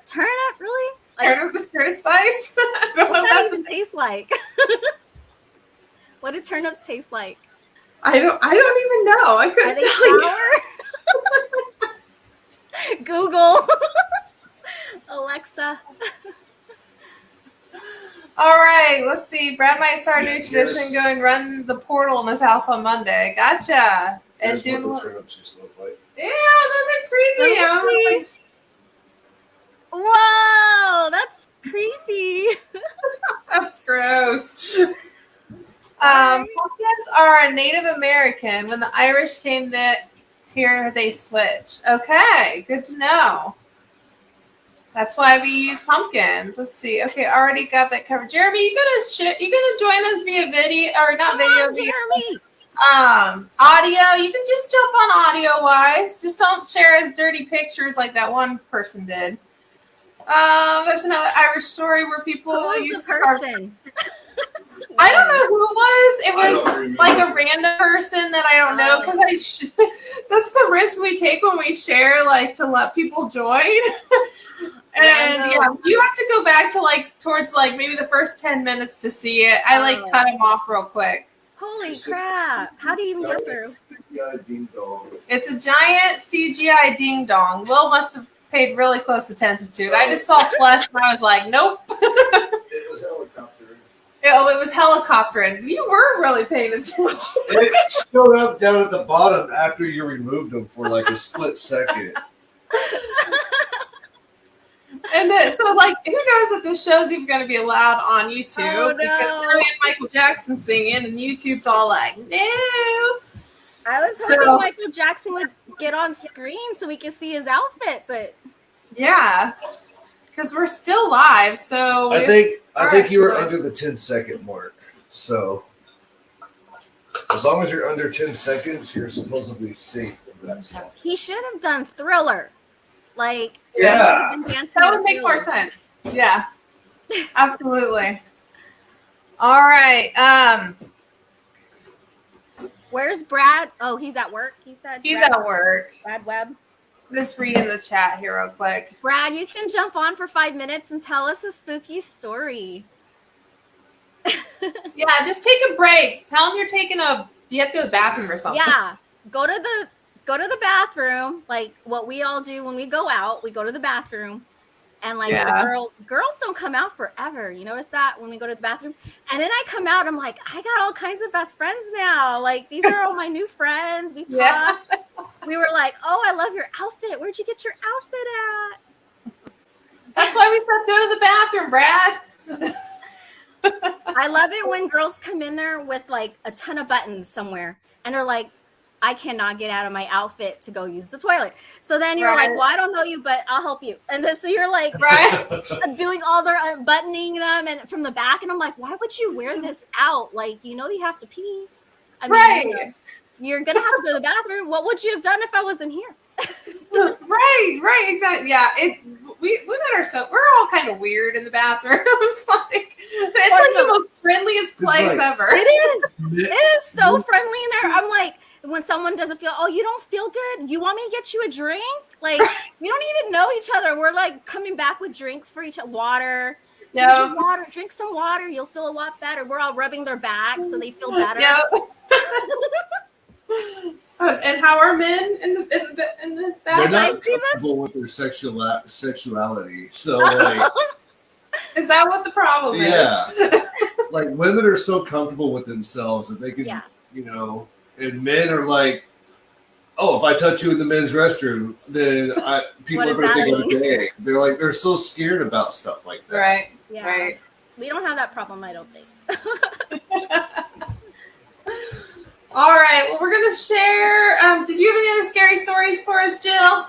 really? Turnip with turnip spice? I don't know What if does that's it taste like? What do turnips taste like? I don't even know. I Are couldn't they tell you. sour? Google. Alexa. All right, let's see. Brad might start a new tradition and go and run the portal in his house on Monday. Gotcha. And Here's what do the turnips used to look like. yeah, those are creepy. Let me see. Whoa, that's crazy. That's gross. Pumpkins are a Native American. When the Irish came here, they switched. Okay, good to know. That's why we use pumpkins. Let's see. Okay, already got that covered. Jeremy, you gonna join us via video or not video? Jeremy. Audio. You can just jump on audio wise. Just don't share as dirty pictures like that one person did. There's another Irish story where people used to carve. I don't know who it was. It was like a random person that I don't know, because that's the risk we take when we share, like, to let people join. And yeah, you have to go back to towards maybe the first 10 minutes to see it. I cut him off real quick. Holy crap! How do you even get through? CGI ding dong. It's a giant CGI ding dong. Will must have paid really close attention to it. I just saw flesh and I was like, nope. It was helicopter. Oh, it was helicoptering. You were really paying attention. It showed up down at the bottom after you removed them for like a split second. And then, so, like, who knows if this show's even going to be allowed on YouTube? Oh, no. Because now we have Michael Jackson singing, and YouTube's all like, no. I was hoping Michael Jackson would get on screen so we could see his outfit, but yeah, because we're still live. So I think you were under the 10-second mark. So as long as you're under 10 seconds, you're supposedly safe from that stuff. he should have done Thriller. Like, Yeah. that would make more sense. Yeah, absolutely. All right. Where's Brad? Oh, he's at work. He said He's Brad, at work. Brad Webb. I'm just reading the chat here real quick. Brad, you can jump on for 5 minutes and tell us a spooky story. Yeah, just take a break. Tell him you have to go to the bathroom or something. Yeah, go to the bathroom, like what we all do when we go out. We go to the bathroom, and like the girls don't come out forever. You notice that when we go to the bathroom, and then I come out, I'm like, I got all kinds of best friends now. Like these are all my new friends. We talk. Yeah. We were like, oh, I love your outfit. Where'd you get your outfit at? That's why we said go to the bathroom, Brad. I love it when girls come in there with like a ton of buttons somewhere and are like, I cannot get out of my outfit to go use the toilet. So then you're like, well, I don't know you, but I'll help you. And then so you're like doing all their buttoning them and from the back. And I'm like, why would you wear this out? Like, you have to pee. I mean, you're going to have to go to the bathroom. What would you have done if I wasn't here? Right, exactly. Yeah, we met ourselves. We're all kind of weird in the bathroom. It's like the most friendliest place ever. It is so friendly in there. I'm like, when someone doesn't feel, oh, you don't feel good, you want me to get you a drink? Like, we don't even know each other. We're like coming back with drinks for each other. Water. Yeah. Drink some water. You'll feel a lot better. We're all rubbing their backs so they feel better. Yep. And how are men in the bathroom? They're not comfortable with their sexuality. So, like, is that what the problem is? Yeah. Like, women are so comfortable with themselves that they can, and men are like, oh, if I touch you in the men's restroom, then people are going to think I'm gay. They're so scared about stuff like that. Right. Yeah. Right. We don't have that problem, I don't think. All right. Well, we're going to share. Did you have any other scary stories for us, Jill?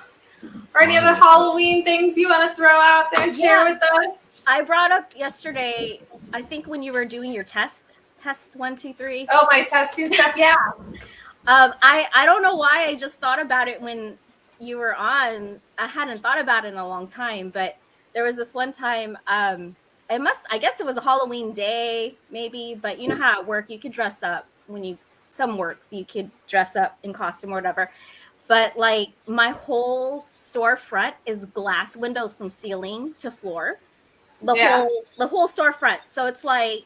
Or any other Halloween things you want to throw out there and share with us? I brought up yesterday, I think when you were doing your test 1, 2, 3. Oh, my testing stuff. Yeah. I don't know why I just thought about it when you were on. I hadn't thought about it in a long time, but there was this one time. I guess it was a Halloween day, maybe. But you know how at work you could dress up some works you could dress up in costume or whatever. But like my whole storefront is glass windows from ceiling to floor. The whole storefront. So it's like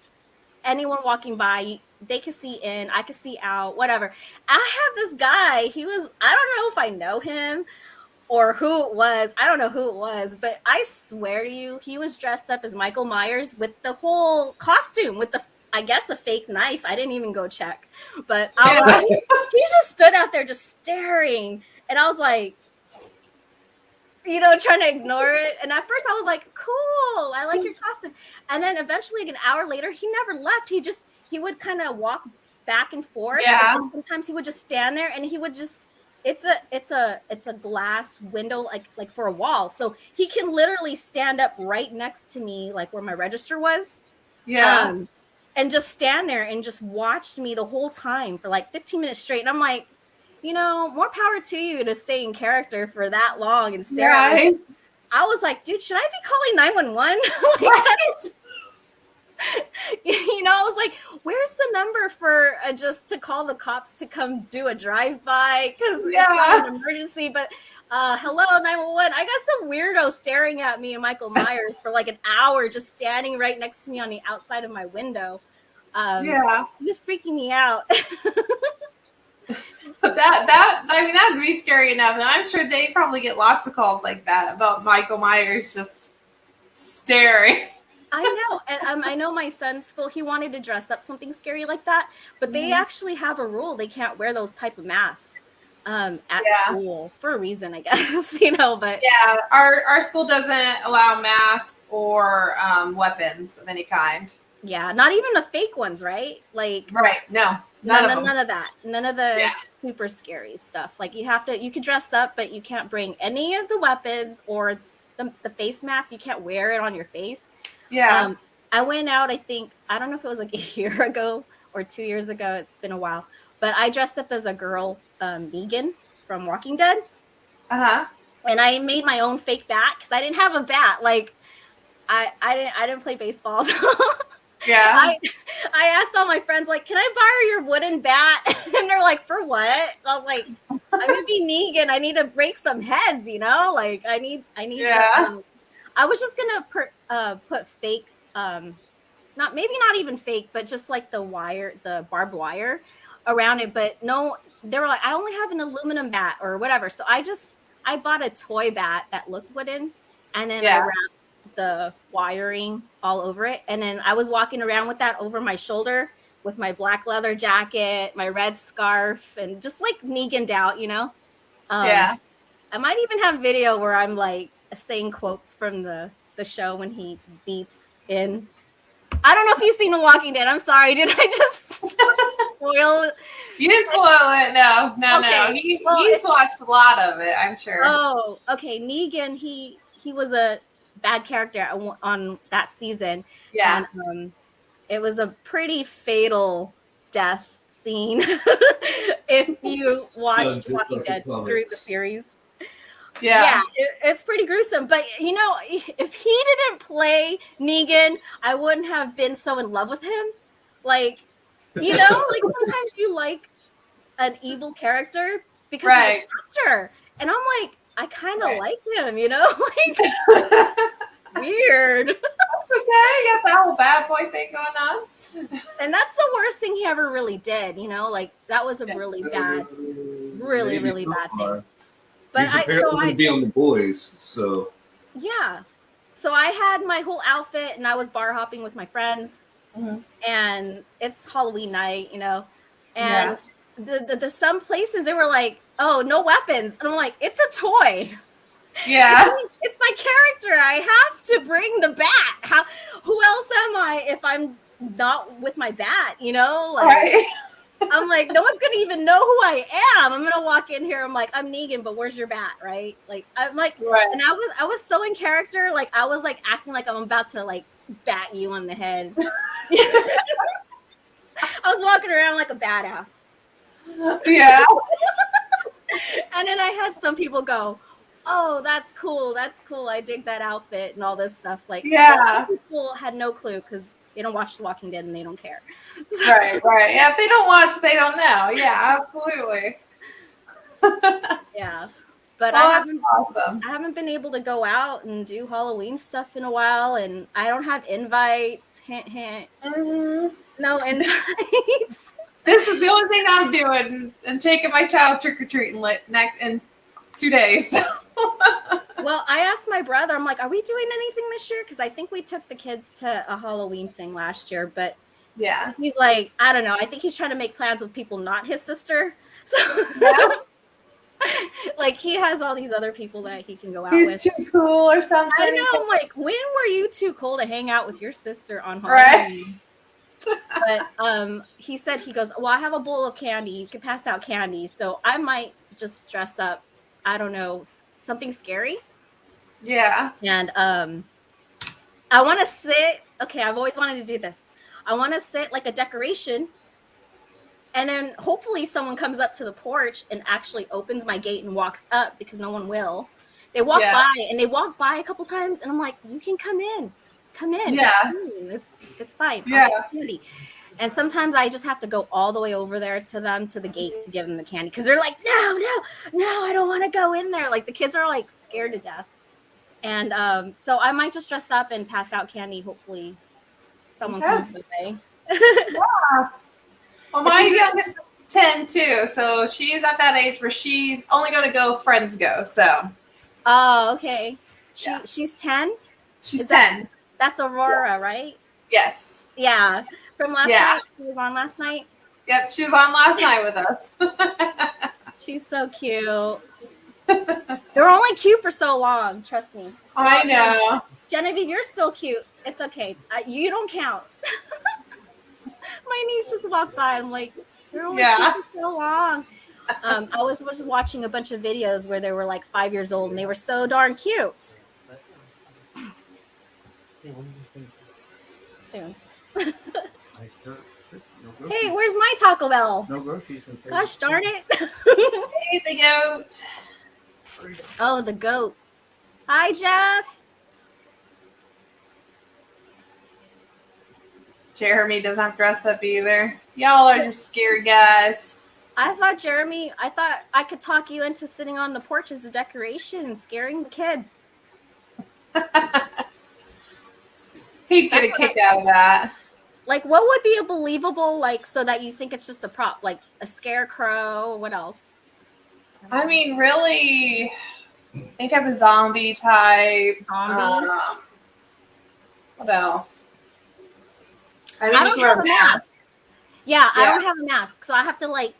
anyone walking by, they could see in, I could see out, whatever. I have this guy, I don't know if I know him or who it was. I don't know who it was, but I swear to you, he was dressed up as Michael Myers with the whole costume, with I guess a fake knife. I didn't even go check, but he just stood out there just staring. And I was like, trying to ignore it. And at first I was like, cool, I like your costume. And then eventually like an hour later, he never left. He would kind of walk back and forth. Yeah. And sometimes he would just stand there and he would just, it's a glass window, like for a wall. So he can literally stand up right next to me, like where my register was. Yeah. And just stand there and just watched me the whole time for like 15 minutes straight. And I'm like, more power to you to stay in character for that long and stare at me. I was like, dude, should I be calling 911? I was like, where's the number for just to call the cops to come do a drive-by? Because it's not an emergency, but hello, 911. I got some weirdo staring at me and Michael Myers for like an hour, just standing right next to me on the outside of my window. Yeah. It was freaking me out. That would be scary enough, and I'm sure they probably get lots of calls like that about Michael Myers just staring. I know, and I know my son's school, he wanted to dress up something scary like that, but they actually have a rule they can't wear those type of masks at school for a reason, I guess. But yeah, our school doesn't allow masks or weapons of any kind. Yeah, not even the fake ones, right? Like right, no. None of that. None of the super scary stuff. Like you can dress up, but you can't bring any of the weapons or the face mask. You can't wear it on your face. Yeah. I went out, I don't know if it was like a year ago or 2 years ago. It's been a while. But I dressed up as a girl, Negan from Walking Dead. Uh-huh. And I made my own fake bat because I didn't have a bat. Like I didn't play baseball. So yeah. I asked all my friends, like, can I borrow your wooden bat? And they're like, for what? I was like, I'm gonna be Negan. I need to break some heads, Like I need. Yeah. I was just gonna put fake, not even fake, but just like the barbed wire around it. But no, they were like, I only have an aluminum bat or whatever. So I bought a toy bat that looked wooden, and then I wrapped the wiring all over it, and then I was walking around with that over my shoulder with my black leather jacket, my red scarf, and just like Negan'd out, I might even have video where I'm like saying quotes from the show when he beats in. I don't know if you've seen The Walking Dead. I'm sorry, did I just spoil? You didn't spoil it. No. Okay. He's watched a lot of it, I'm sure. Oh, okay. Negan, he was a bad character on that season. Yeah. And it was a pretty fatal death scene if you watched Walking Dead through the series. Yeah, it's pretty gruesome. But if he didn't play Negan, I wouldn't have been so in love with him. Like, like sometimes you like an evil character because of the actor, and I'm like, I kind of like him, like weird. That's okay. You got that whole bad boy thing going on, and that's the worst thing he ever really did. Like that was a really bad, really bad thing. But he's apparently be on The Boys, so yeah. So I had my whole outfit, and I was bar hopping with my friends, and it's Halloween night, and the some places they were like, "Oh, no weapons," and I'm like, "It's a toy." Yeah, it's my character. I have to bring the bat. Who else am I if I'm not with my bat? Right. I'm like, no one's gonna even know who I am. I'm gonna walk in here. I'm like, I'm Negan, but where's your bat, right? Like, I'm like, and I was so in character. Like, I was like acting like I'm about to like bat you on the head. I was walking around like a badass. Yeah. And then I had some people go, "Oh, that's cool. That's cool. I dig that outfit and all this stuff." Like, people had no clue because they don't watch The Walking Dead and they don't care. So. Right. Yeah, if they don't watch, they don't know. Yeah, absolutely. Yeah, but awesome. I haven't been able to go out and do Halloween stuff in a while, and I don't have invites. Hint, hint. No invites. This is the only thing I'm doing and taking my child trick or treating in 2 days. Well, I asked my brother, I'm like, are we doing anything this year? Because I think we took the kids to a Halloween thing last year, but he's like, I don't know. I think he's trying to make plans with people not his sister. So like he has all these other people that he can go out with. He's too cool or something. I know. I'm like, when were you too cool to hang out with your sister on Halloween? Right. But he said, he goes, well, I have a bowl of candy. You can pass out candy. So I might just dress up, I don't know, something scary. Yeah. And I want to sit. Okay, I've always wanted to do this. I want to sit like a decoration. And then hopefully someone comes up to the porch and actually opens my gate and walks up, because no one will. They walk by a couple times, and I'm like, you can come in. Come in. Yeah. It's fine. Yeah. And sometimes I just have to go all the way over there to the gate to give them the candy, because they're like, no, I don't want to go in there. Like the kids are like scared to death. And so I might just dress up and pass out candy. Hopefully someone comes my way. Well, my youngest is 10 too, so she's at that age where she's only going to go friends go. So Oh, okay. Yeah. She's 10. she's Is that- 10. That's Aurora, right? Yes. Yeah. From last Yeah. night. She was on last night. Yep. She was on last night with us. She's so cute. They're only cute for so long. Trust me. I know. Genevieve, you're still cute. It's okay. You don't count. My niece just walked by. I'm like, they're only cute for so long. I was watching a bunch of videos where they were like 5 years old and they were so darn cute. Soon. Hey, where's my Taco Bell? No groceries. Gosh darn it. Hey, the goat. Oh, the goat. Hi, Jeff. Jeremy doesn't dress up either. Y'all are just scary guys. I thought I could talk you into sitting on the porch as a decoration and scaring the kids. He'd get a kick out of that. Like, what would be a believable, like, so that you think it's just a prop? Like a scarecrow? What else? I mean, really, think of a zombie type. Zombie? What else? I mean, I you don't can wear have a mask. Yeah, I Yeah. don't have a mask, so I have to, like,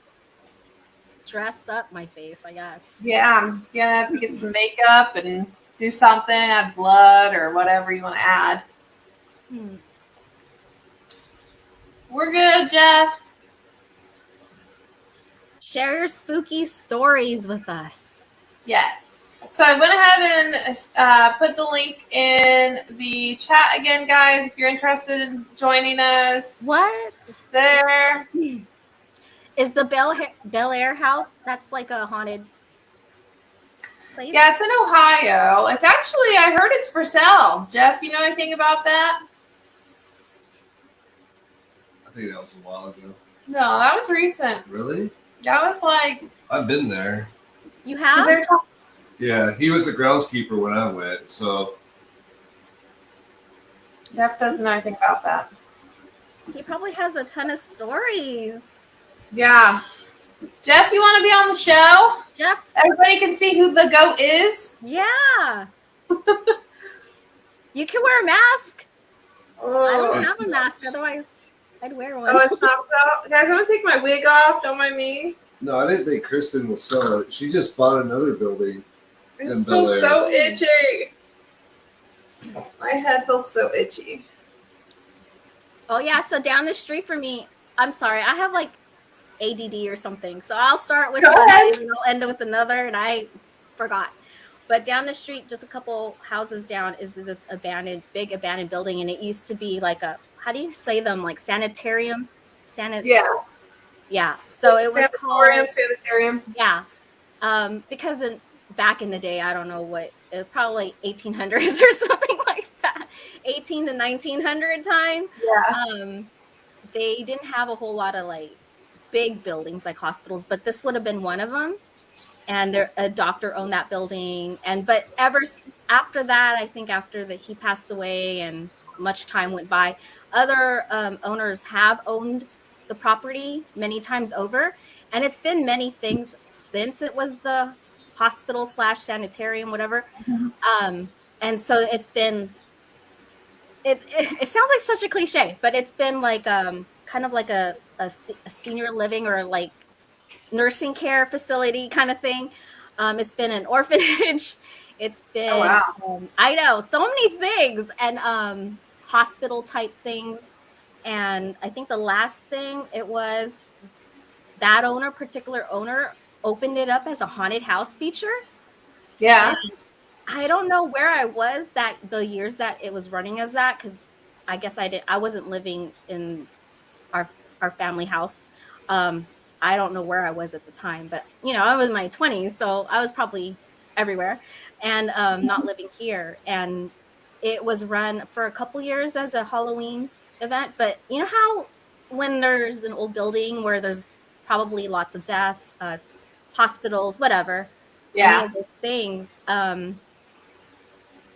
dress up my face, I guess. Yeah, you're gonna have to get some makeup and do something, add blood or whatever you want to add. We're good, Jeff. Share your spooky stories with us. Yes. So I went ahead and put the link in the chat again, guys. If you're interested in joining us, What? it's there. Is the Bel Air house, that's like a haunted place? Yeah, it's in Ohio. It's actually, I heard it's for sale. Jeff, you know anything about that? I think that was a while ago. No, that was recent. Really? That was like, I've been there. You 'cause have? they're talking. Yeah, he was the groundskeeper when I went, so Jeff doesn't know anything about that. He probably has a ton of stories. Yeah. Jeff, you want to be on the show? Jeff? Everybody can see who the goat is. Yeah. You can wear a mask. I don't have a mask, otherwise I'd wear one. Oh, it's not out. Guys, I'm going to take my wig off. Don't mind me. no, I didn't think Kristen would sell it. She just bought another building. This Bel feels Air. so itchy. My head feels so itchy. Oh yeah, so down the street from me, I'm sorry, I have like ADD or something. So I'll start with Go one ahead. and I'll end with another, and I forgot. But down the street, just a couple houses down, is this big abandoned building, and it used to be like a, how do you say them, like sanitarium? Yeah. So it was called Sanitarium. Yeah. Because back in the day, I don't know what, probably 1800s or something like that, 18 to 1900 time. Yeah. They didn't have a whole lot of like big buildings like hospitals, but this would have been one of them. And a doctor owned that building. But after that, I think after that he passed away and much time went by, other owners have owned the property many times over. And it's been many things since it was the hospital / sanitarium, whatever. And so it's been, it sounds like such a cliche, but it's been like kind of like a senior living or like nursing care facility kind of thing. It's been an orphanage. It's been, Oh, wow. I know, so many things, and hospital type things. And I think the last thing it was, that particular owner opened it up as a haunted house feature. Yeah. And I don't know where I was the years that it was running as that, because I guess I wasn't living in our family house. I don't know where I was at the time, but I was in my 20s, so I was probably everywhere and not living here. And it was run for a couple years as a Halloween event. But you know how when there's an old building where there's probably lots of death, hospitals, whatever, any Yeah. of those things,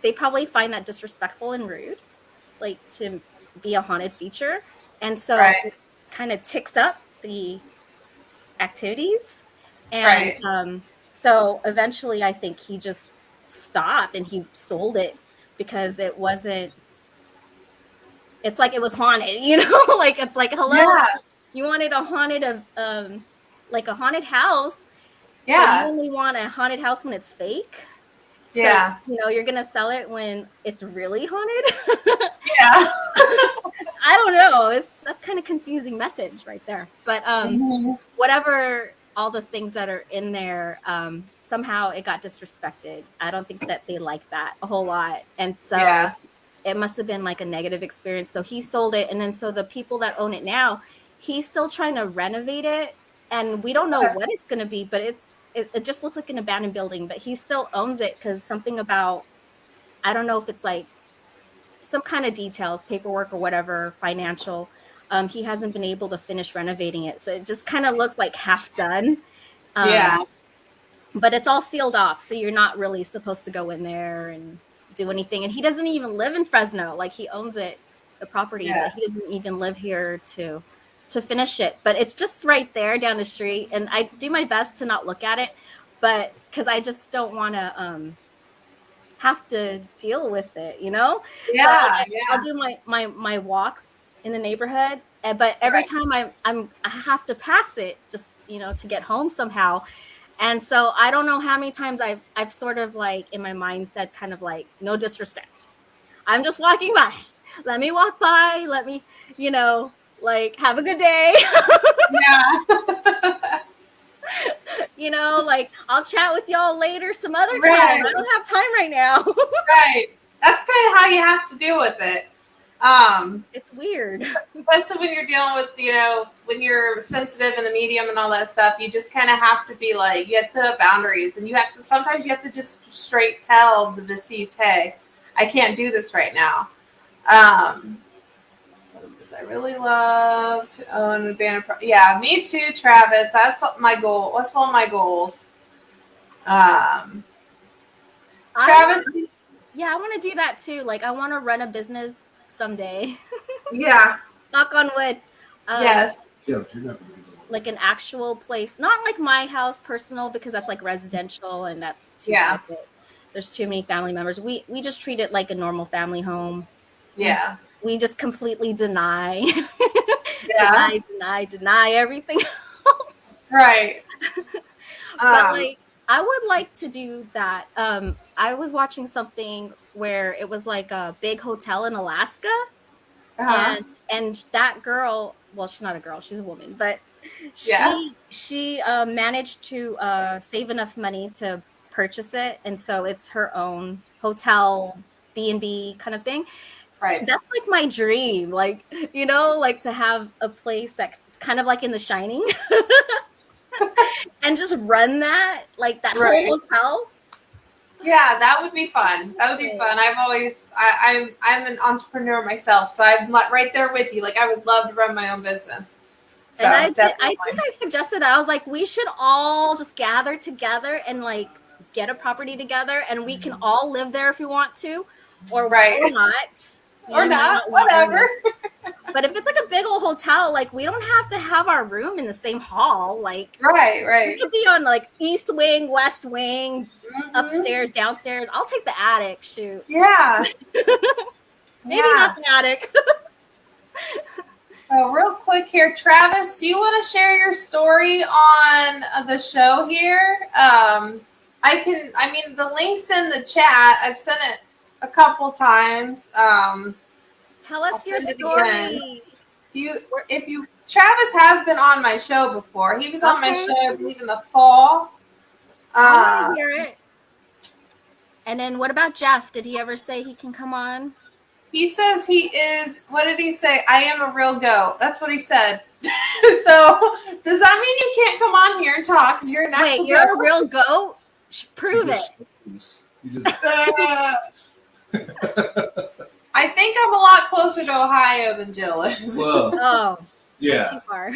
they probably find that disrespectful and rude, like to be a haunted feature. and so Right. it kind of ticks up the activities, and Right. so eventually I think he just stopped and he sold it because it wasn't. It's like it was haunted, you know. Like it's like, hello, Yeah. you wanted a haunted like a haunted house, but you Yeah. only want a haunted house when it's fake. So, Yeah. you know, you're gonna sell it when it's really haunted. Yeah. I don't know. That's kind of confusing message right there. But Mhm. whatever, all the things that are in there, somehow it got disrespected. I don't think that they like that a whole lot, and so Yeah. it must have been like a negative experience. So he sold it, and then so the people that own it now, he's still trying to renovate it, and we don't know Okay. what it's going to be, but it just looks like an abandoned building. But he still owns it because something about, I don't know if it's like some kind of details, paperwork or whatever, financial. He hasn't been able to finish renovating it, so it just kind of looks like half done. Yeah. Um, but it's all sealed off, so you're not really supposed to go in there and do anything. And he doesn't even live in Fresno. Like, he owns it, the property, Yeah. but he doesn't even live here to finish it. But it's just right there down the street, and I do my best to not look at it, but because I just don't want to have to deal with it, you know. So Yeah. I'll Yeah. do my walks in the neighborhood, but every Right. time I have to pass it, just, you know, to get home somehow. And so I don't know how many times I've sort of like in my mind said kind of like, no disrespect, I'm just walking by, let me walk by, let me, you know, like, have a good day. Yeah. You know, like, I'll chat with y'all later some other time, Right. I don't have time right now. Right. That's kind of how you have to deal with it. It's weird. Especially when you're dealing with, you know, when you're sensitive in the medium and all that stuff, you just kind of have to be like, you have to put up boundaries, and you have to, sometimes you have to just straight tell the deceased, hey, I can't do this right now. What is this? I really love to own a band. Yeah, me too, Travis. That's my goal. What's one of my goals? Travis. Yeah, I want to do that too. Like, I want to run a business someday. Yeah. Knock on wood. Yes. Yeah, but you're not going to be the one. Like an actual place, not like my house, personal, because that's like residential and that's too Yeah. private. There's too many family members. We just treat it like a normal family home. Yeah. We just completely deny, Yeah. deny everything else. Right. But like, I would like to do that. I was watching something where it was like a big hotel in Alaska, Uh-huh. and that girl, well, she's not a girl, she's a woman, but Yeah. she managed to save enough money to purchase it, and so it's her own hotel, B&B kind of thing. Right. That's like my dream, like, you know, like to have a place that's kind of like in The Shining. And just run that, like that Right. whole hotel. Yeah, that would be fun. That would be fun. I'm an entrepreneur myself, so I'm right there with you. Like, I would love to run my own business. So, And I think definitely. I suggested that. I was like, we should all just gather together and like get a property together, and we can all live there if we want to, or Right. not. You Or might not, want whatever. room. But if it's like a big old hotel, like, we don't have to have our room in the same hall. Like, Right, we right. could be on like east wing, west wing, Mhm. upstairs, downstairs. I'll take the attic. Shoot, Yeah. maybe Yeah. not the attic. So, real quick here, Travis, do you want to share your story on the show here? I mean, the link's in the chat. I've sent it a couple times. Tell us I'll your send it again. story. Travis has been on my show before. He was on my Okay. show, I believe, in the fall. I want to hear it. And then what about Jeff? Did he ever say he can come on? He says he is, what did he say? I am a real goat. That's what he said. So, does that mean you can't come on here and talk because you're an actual Wait, you're goat? a real goat? Prove it. You just I think I'm a lot closer to Ohio than Jill is. well, Oh, yeah. too far.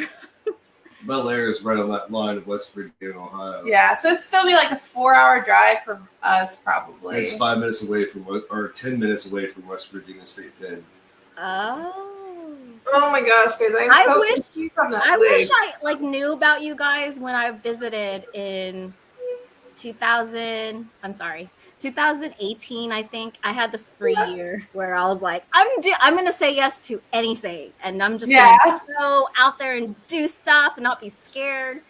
Bel Air is right on that line of West Virginia and Ohio. Yeah, so it'd still be like a 4-hour drive for us, probably. It's 5 minutes away from, or 10 minutes away from West Virginia State Penn. Oh. Oh my gosh, guys! I so wish- confused from that. I wish wig. I like knew about you guys when I visited in 2018. I think I had this free year where I was like, I'm gonna say yes to anything, and I'm just Yeah. gonna go out there and do stuff and not be scared.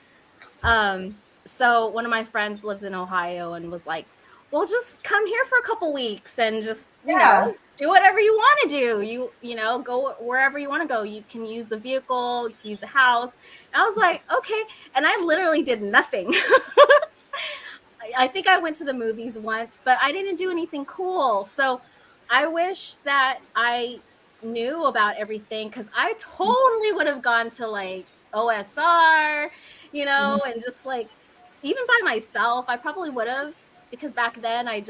So one of my friends lives in Ohio and was like, well, just come here for a couple weeks and just, you know, do whatever you want to do. You know, go wherever you want to go. You can use the vehicle, you can use the house. And I was like, okay. And I literally did nothing. I think I went to the movies once, but I didn't do anything cool. So I wish that I knew about everything, because I totally would have gone to like OSR, you know, and just like even by myself, I probably would have, because back then I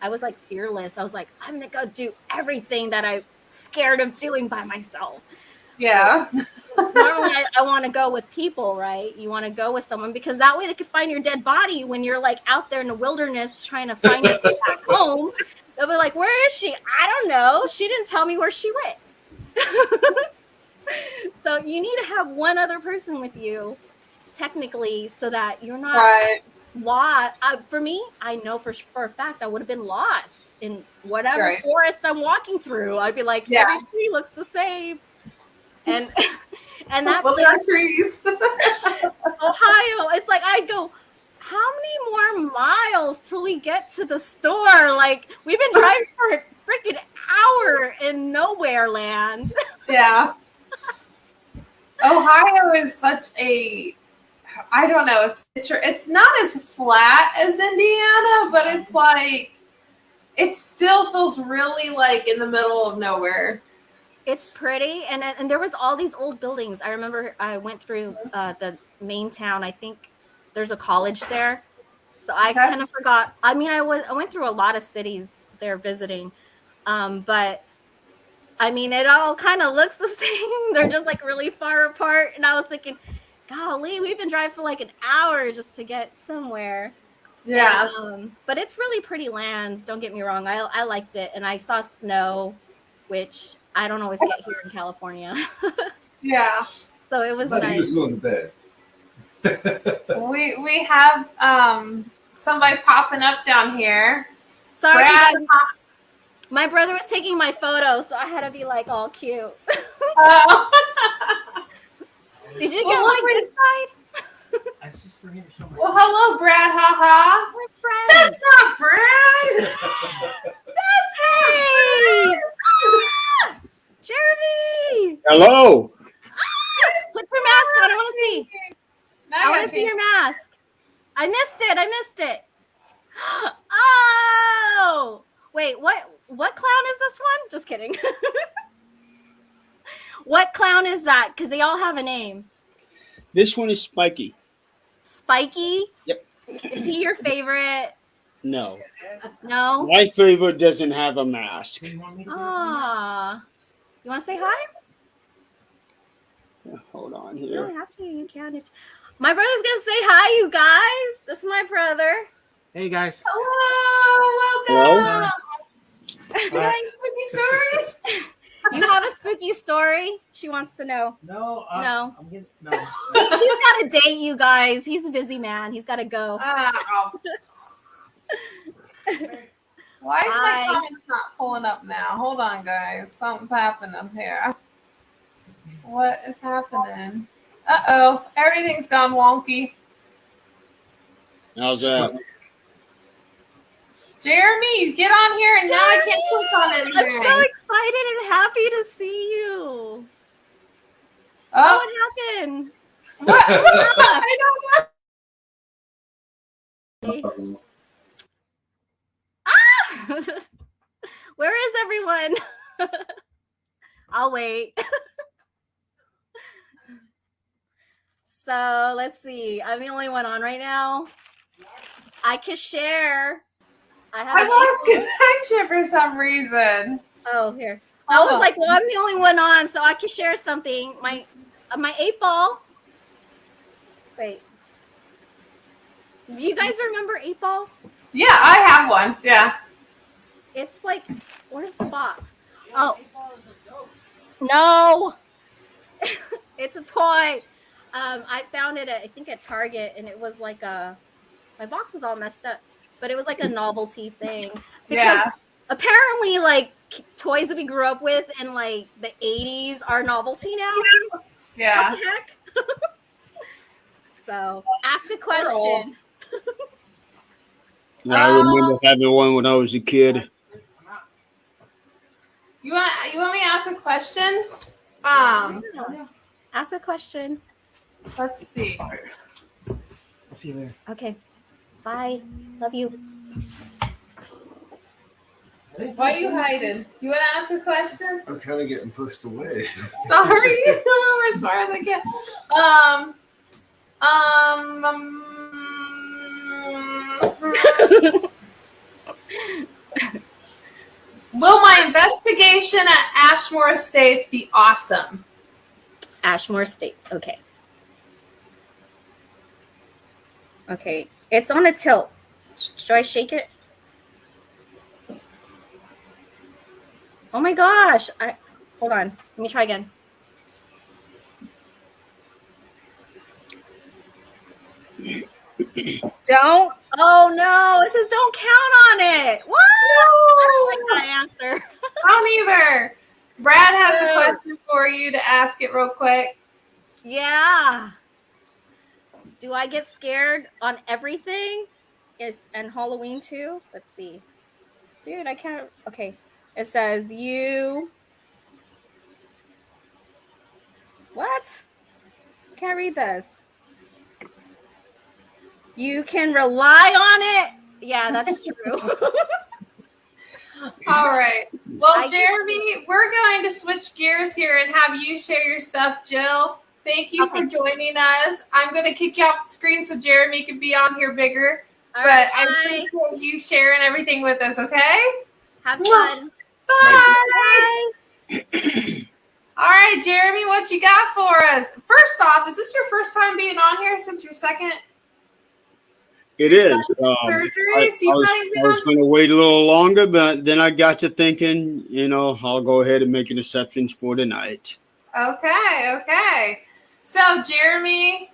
was like fearless. I was like, I'm gonna go do everything that I'm scared of doing by myself. Yeah. Normally I want to go with people, right? You want to go with someone because that way they can find your dead body when you're like out there in the wilderness trying to find your way back home. They'll be like, where is she? I don't know. She didn't tell me where she went. So you need to have one other person with you, technically, so that you're not Right. lost. For me, I know for a fact I would have been lost in whatever Right. forest I'm walking through. I'd be like, Yeah. every tree looks the same. And that Well, place, there are trees. Ohio, it's like I'd go, how many more miles till we get to the store? Like, we've been driving for a freaking hour in nowhere land. Yeah. Ohio is such a, I don't know, it's not as flat as Indiana, but it's like, it still feels really like in the middle of nowhere. It's pretty, and there was all these old buildings. I remember I went through the main town. I think there's a college there, so I Okay. kind of forgot. I mean, I went through a lot of cities there visiting, but I mean, it all kind of looks the same. They're just like really far apart, and I was thinking, golly, we've been driving for like an hour just to get somewhere. Yeah. And, but it's really pretty lands. Don't get me wrong. I liked it, and I saw snow, which I don't always get here in California. Yeah. So it was But he was nice. going to bed. We have somebody popping up down here. Sorry, Brad. guys. My brother was taking my photo, so I had to be like all cute. Did you get my good side? That's just for him to show my. Well, hello, Brad. Haha. We're friends. That's not Brad. Hey! Jeremy! Hello. Put your mask on. I want to see. Now I I want gotta to see change- your mask. I missed it. Oh! Wait, what clown is this one? Just kidding. What clown is that? Because they all have a name. This one is Spiky. Spiky? Yep. Is he your favorite? No. No? My favorite doesn't have a mask. Do you want me to do it? Ah. You want to say hi? Hold on You here. don't have to. You can. If my brother's gonna say hi, you guys. That's my brother. Hey guys. Hello, welcome. Hello. Any spooky stories? You have a spooky story? She wants to know. No. No. I'm getting no. He's got a date, you guys. He's a busy man. He's got to go. Why is Hi. my comments not pulling up now? Hold on, guys. Something's happening here. What is happening? Uh-oh. Everything's gone wonky. How's that? Jeremy, get on here and now I can't click on I'm anything. so excited and happy to see you. Oh, What happened? what? I don't know. Where is everyone? I'll wait. So let's see. I'm the only one on right now. I can share. I have I an lost connection for some reason. Oh, here. I was like, well, I'm the only one on, so I can share something. My 8-ball. Wait. You guys remember 8-ball? Yeah, I have one. Yeah. It's like, where's the box? Oh. No. It's a toy. I found it at, I think at Target, and it was like my box is all messed up, but it was like a novelty thing because Yeah. apparently like toys that we grew up with in like the 80s are novelty now. What Yeah. the heck? So ask a We're old. question. I remember having one when I was a kid. You want me to ask a question? Ask a question. Let's see. I'll see you later. Okay. Bye. Love you. Why are you hiding? You want to ask a question? I'm kind of getting pushed away. Sorry, I'm as far as I can. Will my investigation at Ashmore Estates be awesome? Ashmore Estates. Okay. Okay. It's on a tilt. Should I shake it? Oh my gosh. Hold on. Let me try again. Don't. Oh no. It says don't count on it. What? I don't like that answer. I don't either. Brad has a question for you to ask it real quick. Yeah. Do I get scared on everything? And Halloween too? Let's see. Dude, I can't. Okay. It says you. What? Can't read this. You can rely on it. Yeah, that's true. All right. Well, Jeremy, we're going to switch gears here and have you share your stuff, Jill. Thank you for joining us. I'm going to kick you off the screen so Jeremy can be on here bigger. All but right, I appreciate you sharing everything with us, okay? Have fun. Bye. All right, Jeremy, what you got for us? First off, is this your first time being on here since your second? It is. Surgery? I was going to wait a little longer, but then I got to thinking, I'll go ahead and make an exception for tonight. Okay. So, Jeremy,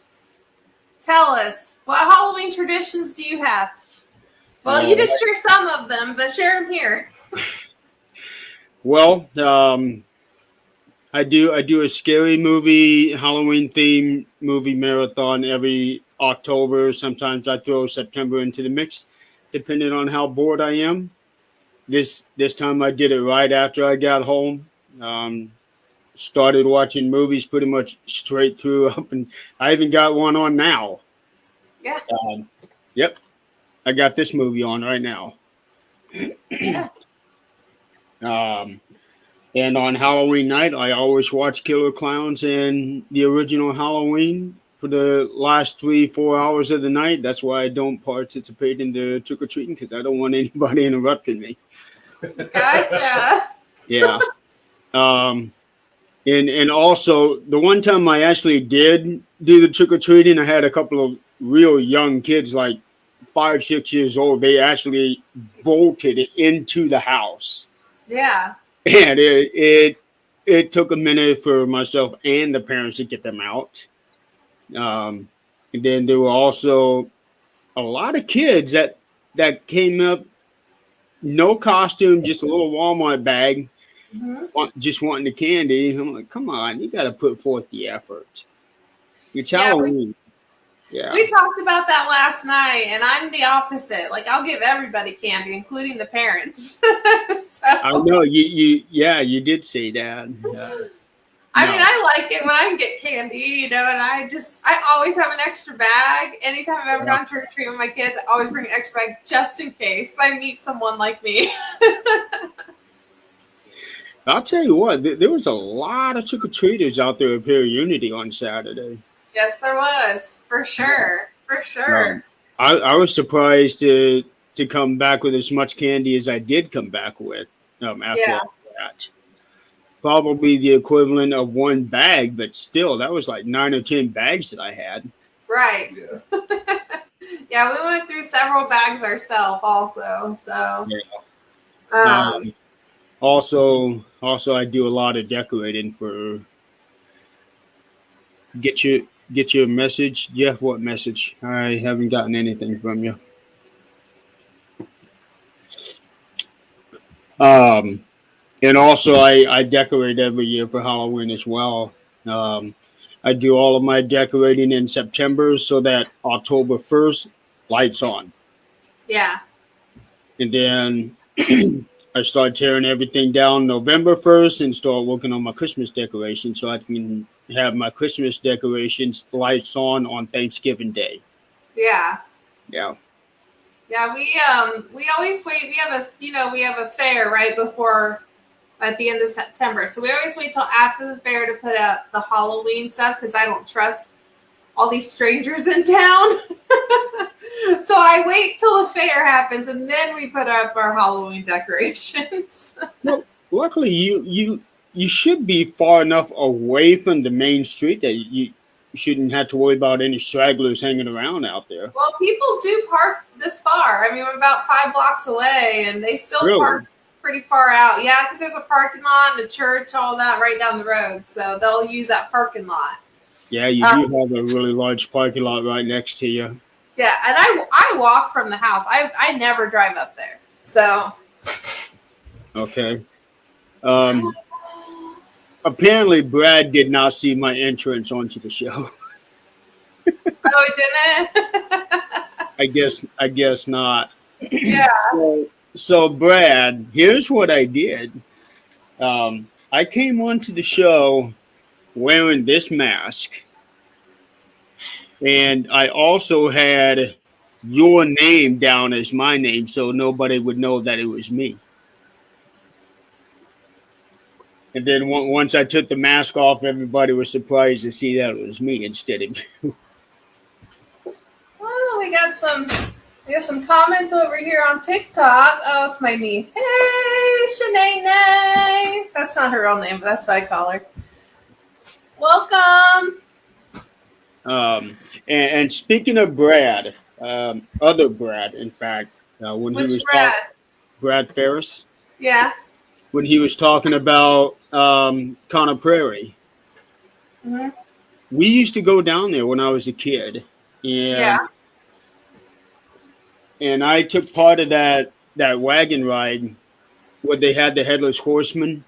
tell us, what Halloween traditions do you have? Well, you did share some of them, but share them here. Well, I do a scary movie, Halloween themed movie marathon every October. Sometimes I throw September into the mix, depending on how bored I am. This time I did it right after I got home. Started watching movies pretty much straight through up, and I even got one on now. Yeah. Yep. I got this movie on right now. Yeah. And on Halloween night, I always watch Killer Clowns and the original Halloween for the last 3-4 hours of the night. That's why I don't participate in the trick-or-treating, because I don't want anybody interrupting me. Gotcha. Yeah. And also, the one time I actually did do the trick-or-treating, I had a couple of real young kids, like 5-6 years old. They actually bolted it into the house. Yeah. And it took a minute for myself and the parents to get them out. And then there were also a lot of kids that came up, no costume, just a little Walmart bag, just wanting the candy. I'm like, come on, you got to put forth the effort. It's Halloween. Yeah. We talked about that last night, and I'm the opposite. Like, I'll give everybody candy, including the parents. So, I know you did say that. I mean, I like it when I can get candy, and I always have an extra bag. Anytime I've ever gone trick or treat with my kids, I always bring an extra bag just in case I meet someone like me. I'll tell you what, there was a lot of trick-or-treaters out there at Pier Unity on Saturday. Yes, there was. For sure. I was surprised to come back with as much candy as I did come back with after all that. Probably the equivalent of one bag, but still, that was like 9 or 10 bags that I had. Right. Yeah, we went through several bags ourselves also. So. Also, I do a lot of decorating for get your message, Jeff. What message? I haven't gotten anything from you. And also, I decorate every year for Halloween as well. Um, I do all of my decorating in September so that October 1st, lights on. Yeah. And then I start tearing everything down November 1st and start working on my Christmas decorations so I can have my Christmas decorations lights on Thanksgiving Day. Yeah. Yeah. Yeah, we always wait. We have a fair right before at the end of September. So we always wait till after the fair to put up the Halloween stuff because I don't trust all these strangers in town. So I wait till the fair happens and then we put up our Halloween decorations. Well, luckily you should be far enough away from the main street that you shouldn't have to worry about any stragglers hanging around out there. Well, people do park this far. I mean, we're about 5 blocks away and they still Really? park pretty far out. Yeah, because there's a parking lot and a church, all that right down the road. So they'll use that parking lot. Yeah, you do have a really large parking lot right next to you. Yeah, and I walk from the house. I never drive up there. So Okay. Apparently, Brad did not see my entrance onto the show. oh, it didn't. I guess not. Yeah. So Brad, here's what I did. I came onto the show wearing this mask, and I also had your name down as my name, so nobody would know that it was me. And then once I took the mask off, everybody was surprised to see that it was me instead of you. Well, we got some comments over here on TikTok. Oh, it's my niece. Hey, Shanae. That's not her real name, but that's what I call her. Welcome. And speaking of Brad, other Brad, in fact, when Which he was Brad? Brad Ferris, Yeah. when he was talking about Connor Prairie, Mm-hmm. we used to go down there when I was a kid, Yeah. and I took part of that wagon ride where they had the headless horseman,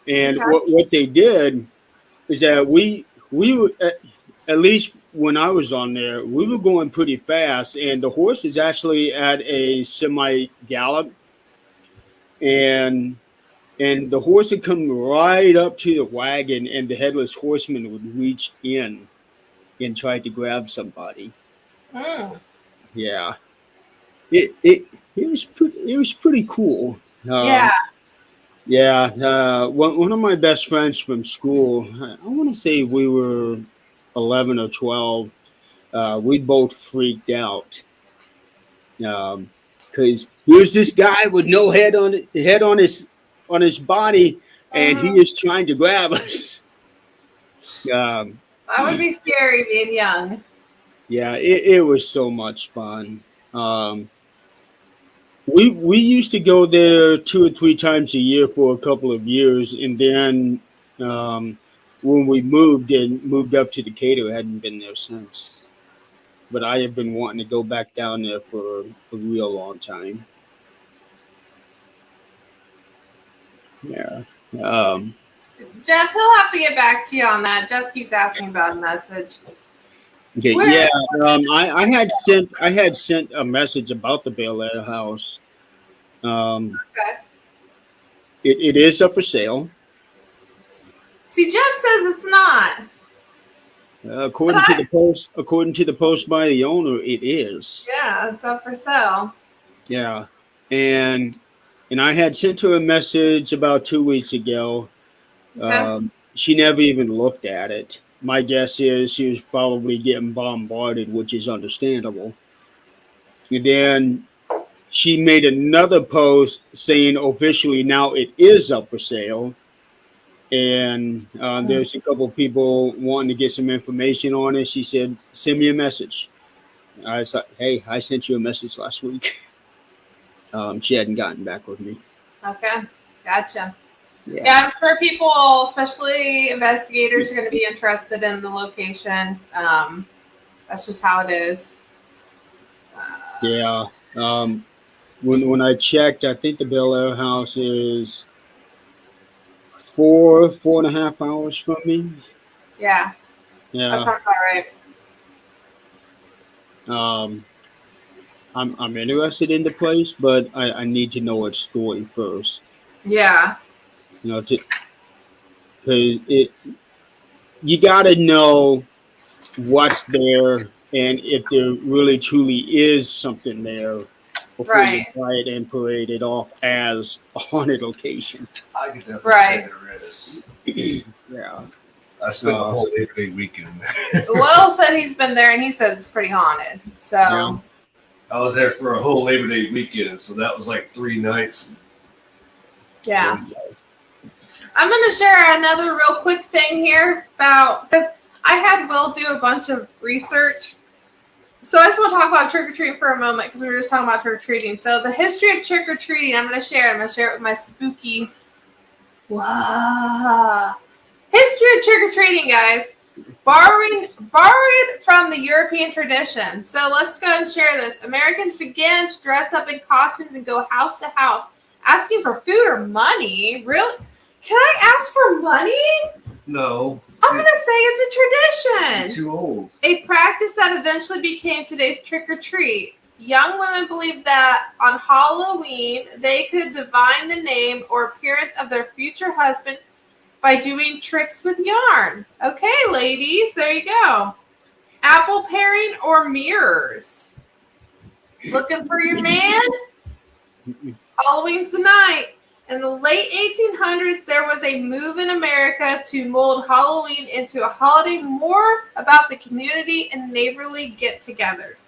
and Okay. what they did is that we were at least when I was on there, we were going pretty fast, and the horse is actually at a semi gallop, and the horse would come right up to the wagon, and the headless horseman would reach in and try to grab somebody. Mm. Yeah, it was pretty cool. Yeah. Yeah, one of my best friends from school, I want to say we were 11 or 12. We both freaked out because here's this guy with no head on his body, and he is trying to grab us. That would be scary being young. Yeah, it was so much fun. We used to go there 2 or 3 times a year for a couple of years, and then when we moved up to Decatur, I hadn't been there since. But I have been wanting to go back down there for a real long time. Yeah. Jeff, he'll have to get back to you on that. Jeff keeps asking about a message. Okay. Where- Yeah. I had sent a message about the Bel Air house. Okay. It is up for sale. See, Jeff says it's not. According to the post by the owner, it is. Yeah, it's up for sale. Yeah, and I had sent her a message about 2 weeks ago. Okay. She never even looked at it. My guess is she was probably getting bombarded, which is understandable. And then she made another post saying officially now it is up for sale. And there's a couple of people wanting to get some information on it. She said, send me a message. I was like, hey, I sent you a message last week. She hadn't gotten back with me. Okay, gotcha. Yeah, I'm sure people, especially investigators, are going to be interested in the location. That's just how it is. Yeah. When I checked, I think the Bel Air house is 4.5 hours from me. Yeah, that Yeah. sounds about right. Um, I'm interested in the place, but I need to know its story first. Yeah, You know, to because it you got to know what's there and if there really truly is something there before you right, try it and parade it off as a haunted location. I could definitely say right. there is. Yeah. I spent the Uh, whole Labor Day weekend there. Will said he's been there, and he says it's pretty haunted. yeah. So, I was there for a whole Labor Day weekend, so that was like 3 nights. yeah. I'm going to share another real quick thing here about, because I had Will do a bunch of research. So I just want to talk about trick-or-treating for a moment, because we were just talking about trick-or-treating. So the history of trick-or-treating, I'm going to share it with my spooky, wow. History of trick-or-treating, guys. Borrowed from the European tradition. So let's go and share this. Americans began to dress up in costumes and go house to house, asking for food or money. Really? Can I ask for money? No. I'm going to say it's a You're tradition. too old. A practice that eventually became today's trick-or-treat. Young women believed that on Halloween, they could divine the name or appearance of their future husband by doing tricks with yarn. Okay, ladies, there you go. Apple paring or mirrors. Looking for your man? Halloween's the night. In the late 1800s, there was a move in America to mold Halloween into a holiday more about the community and neighborly get-togethers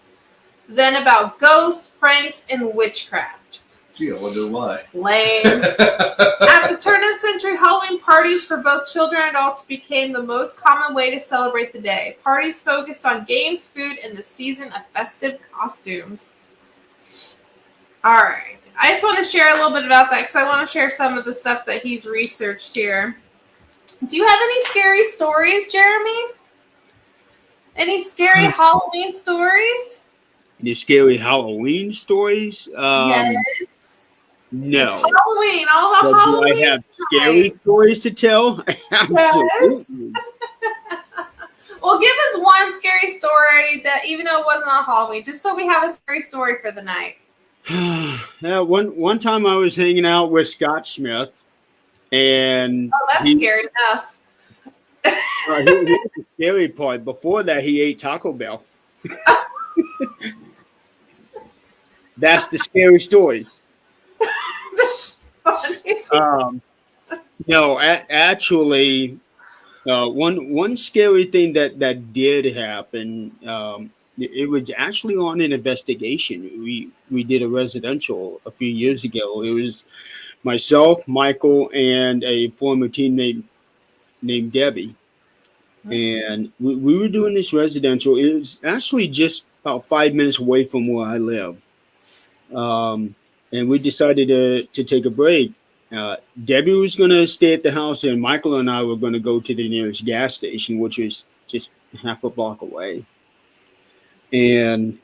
than about ghosts, pranks, and witchcraft. Gee, I wonder why. Lame. At the turn of the century, Halloween parties for both children and adults became the most common way to celebrate the day. Parties focused on games, food, and the season of festive costumes. All right. I just want to share a little bit about that because I want to share some of the stuff that he's researched here. Do you have any scary stories, Jeremy? Any scary Halloween stories? Any scary Halloween stories? Yes. No. It's Halloween. All about But do Halloween. I have scary stories to tell? Absolutely. Well, give us one scary story that, even though it wasn't on Halloween, just so we have a scary story for the night. Yeah, one time I was hanging out with Scott Smith, and Oh, that's scary enough. here's the scary part. Before that, he ate Taco Bell. That's the scary story. That's funny. No, actually, one scary thing that did happen. It was actually on an investigation. We did a residential a few years ago. It was myself, Michael, and a former teammate named Debbie, and we were doing this residential. It was actually just about 5 minutes away from where I live, and we decided to take a break. Debbie was going to stay at the house, and Michael and I were going to go to the nearest gas station, which was just half a block away. And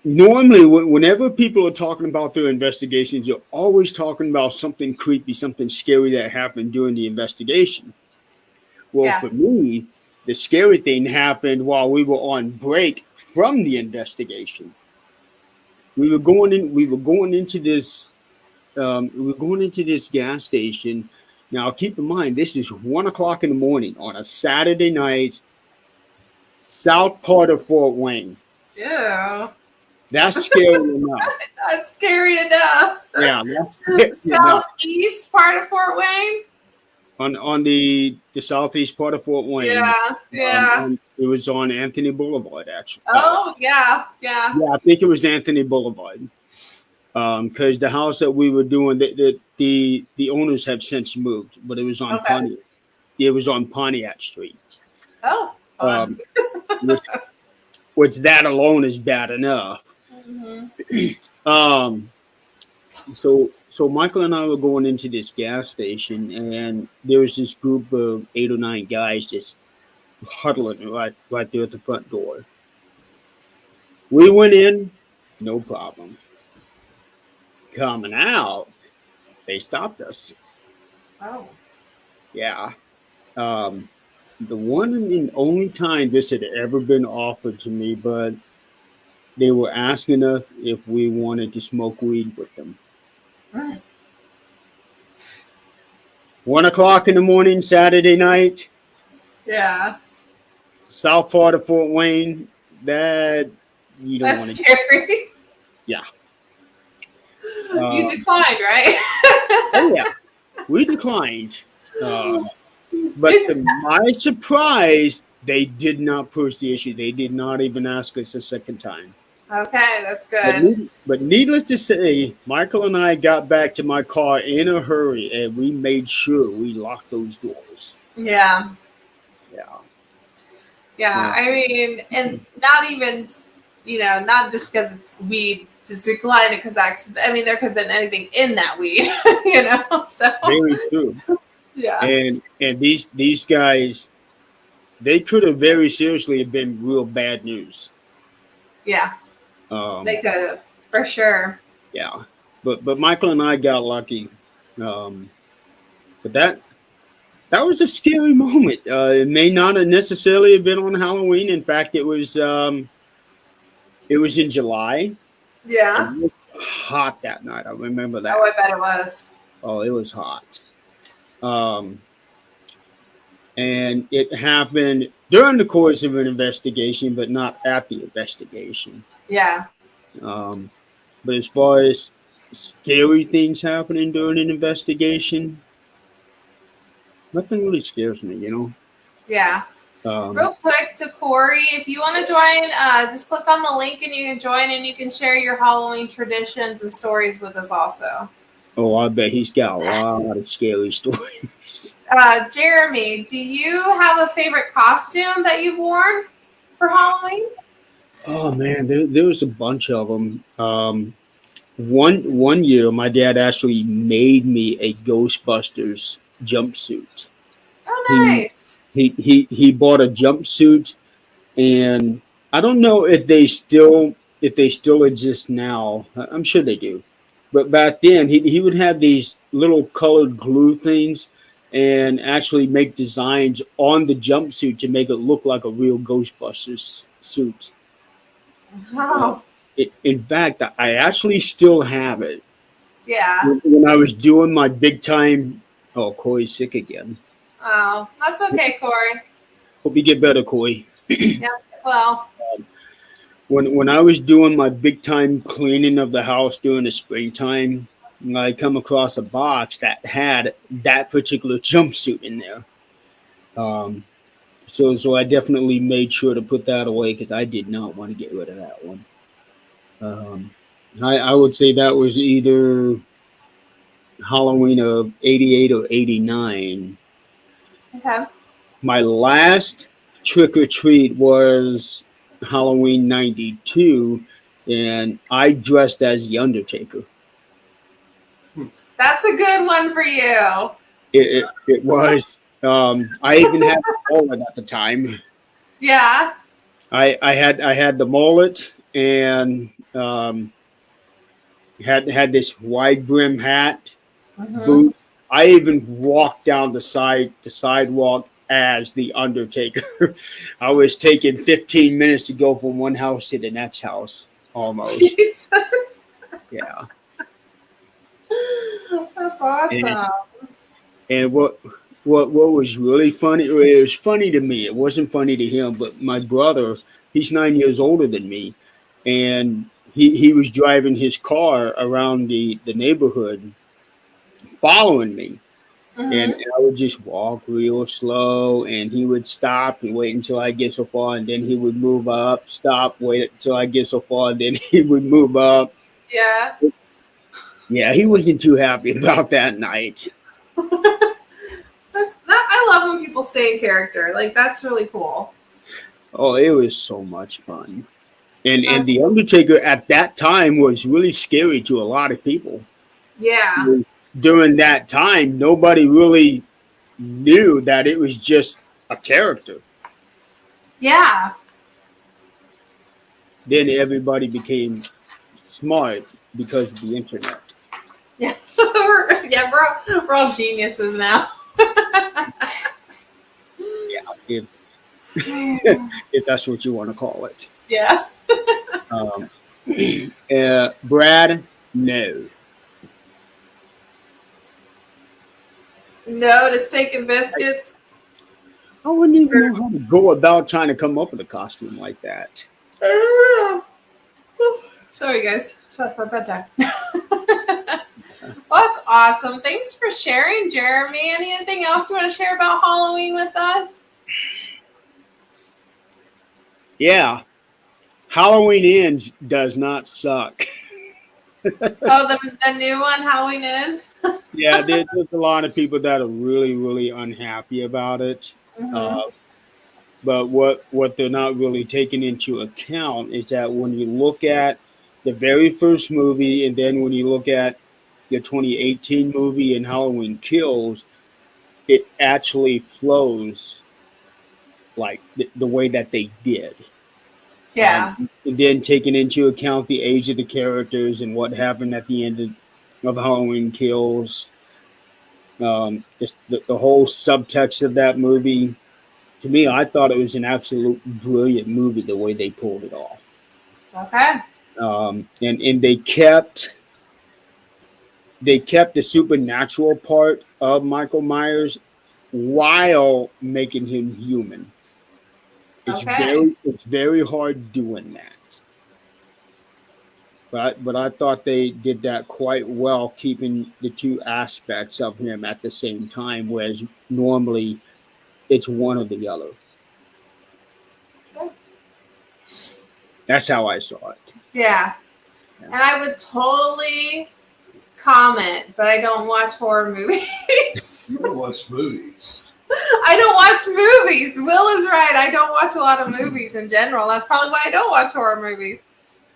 normally, whenever people are talking about their investigations, you're always talking about something creepy, something scary that happened during the investigation. Well, Yeah. for me, the scary thing happened while we were on break from the investigation. We were going in. We were going into this. We were going into this gas station. Now, keep in mind, this is 1 o'clock in the morning on a Saturday night, south part of Fort Wayne. Ew. That's scary enough. That's scary enough. Yeah, that's scary enough. Southeast part of Fort Wayne? On the southeast part of Fort Wayne. Yeah. It was on Anthony Boulevard, actually. Oh, yeah. Yeah, I think it was Anthony Boulevard. Because the house that we were doing, the owners have since moved, but it was on Pontiac. It was on Pontiac Street. Oh, fun. Which that alone is bad enough. Mm-hmm. So So Michael and I were going into this gas station, and there was this group of 8 or 9 guys just huddling right there at the front door. We went in, no problem. Coming out, they stopped us. Oh. Yeah. The one and only time this had ever been offered to me, but they were asking us if we wanted to smoke weed with them. Mm. 1 o'clock in the morning, Saturday night, Yeah. south part of Fort Wayne. That you don't want That's to. scary. Yeah. You declined, right? Oh yeah, we declined. But to my surprise, they did not push the issue. They did not even ask us a second time. Okay, that's good. But needless to say, Michael and I got back to my car in a hurry, and we made sure we locked those doors. Yeah. Yeah. Yeah, I mean, and not even, not just because it's weed, just decline it because I mean, there could have been anything in that weed, so. Very true. Yeah. And these guys, they could have very seriously have been real bad news. Yeah, they could have, for sure. Yeah. But Michael and I got lucky. But that was a scary moment. It may not have necessarily have been on Halloween. In fact, it was in July. Yeah. And it was hot that night. I remember that. Oh, I bet it was. Oh, it was hot. And it happened during the course of an investigation, but not at the investigation. Yeah. But as far as scary things happening during an investigation, nothing really scares me, Yeah. Real quick to Corey, if you want to join, just click on the link and you can join and you can share your Halloween traditions and stories with us also. Oh, I bet he's got a lot of scary stories. Jeremy, do you have a favorite costume that you've worn for Halloween? Oh man, there was a bunch of them. One year, my dad actually made me a Ghostbusters jumpsuit. Oh, nice. He bought a jumpsuit, and I don't know if they still exist now. I'm sure they do, but back then he would have these little colored glue things, and actually make designs on the jumpsuit to make it look like a real Ghostbusters suit. Oh. In fact, I actually still have it. Yeah. When I was doing my big time. Oh, Corey's sick again. Oh, that's okay, Corey. Hope you get better, Corey. Yeah, well. When I was doing my big time cleaning of the house during the springtime, I come across a box that had that particular jumpsuit in there. So I definitely made sure to put that away because I did not want to get rid of that one. I would say that was either Halloween of 88 or 89. Okay. My last trick or treat was Halloween 92, and I dressed as the Undertaker. That's a good one for you. It was. I even had the mullet at the time. Yeah. I had the mullet and had this wide brim hat, boots. I even walked down the sidewalk as the Undertaker. I was taking 15 minutes to go from one house to the next house, almost. Jesus. Yeah. That's awesome. And what was really funny? It was funny to me. It wasn't funny to him, but my brother, he's 9 years older than me, and he was driving his car around the neighborhood, following me. And I would just walk real slow, and he would stop and wait until I get so far, and then he would move up, stop, wait until I get so far, and then he would move up. Yeah. Yeah, he wasn't too happy about that night. I love when people stay in character. Like, that's really cool. Oh, it was so much fun. And the Undertaker at that time was really scary to a lot of people. Yeah. During that time, nobody really knew that it was just a character. Yeah. Then everybody became smart because of the internet. Yeah. Yeah, we're all geniuses now. If if that's what you want to call it. Yeah. Um, Brad, no. No to steak and biscuits. I wouldn't even know how to go about trying to come up with a costume like that. Sorry, guys. Sorry for bedtime. Well, that's awesome. Thanks for sharing, Jeremy. Anything else you want to share about Halloween with us? Yeah, Halloween Ends does not suck. Oh, the new one, Halloween Ends? Yeah, there's a lot of people that are really, really unhappy about it. Mm-hmm. But what they're not really taking into account is that when you look at the very first movie, and then when you look at the 2018 movie and Halloween Kills, it actually flows like the way that they did. Yeah. And then taking into account the age of the characters and what happened at the end of Halloween Kills, just the whole subtext of that movie. To me, I thought it was an absolute brilliant movie the way they pulled it off. Okay. And they kept the supernatural part of Michael Myers while making him human. Okay. It's very hard doing that. But I thought they did that quite well, keeping the two aspects of him at the same time, whereas normally it's one or the other. That's how I saw it. Yeah. And I would totally comment, but I don't watch horror movies. You don't watch movies. I don't watch movies. Will is right. I don't watch a lot of movies in general. That's probably why I don't watch horror movies.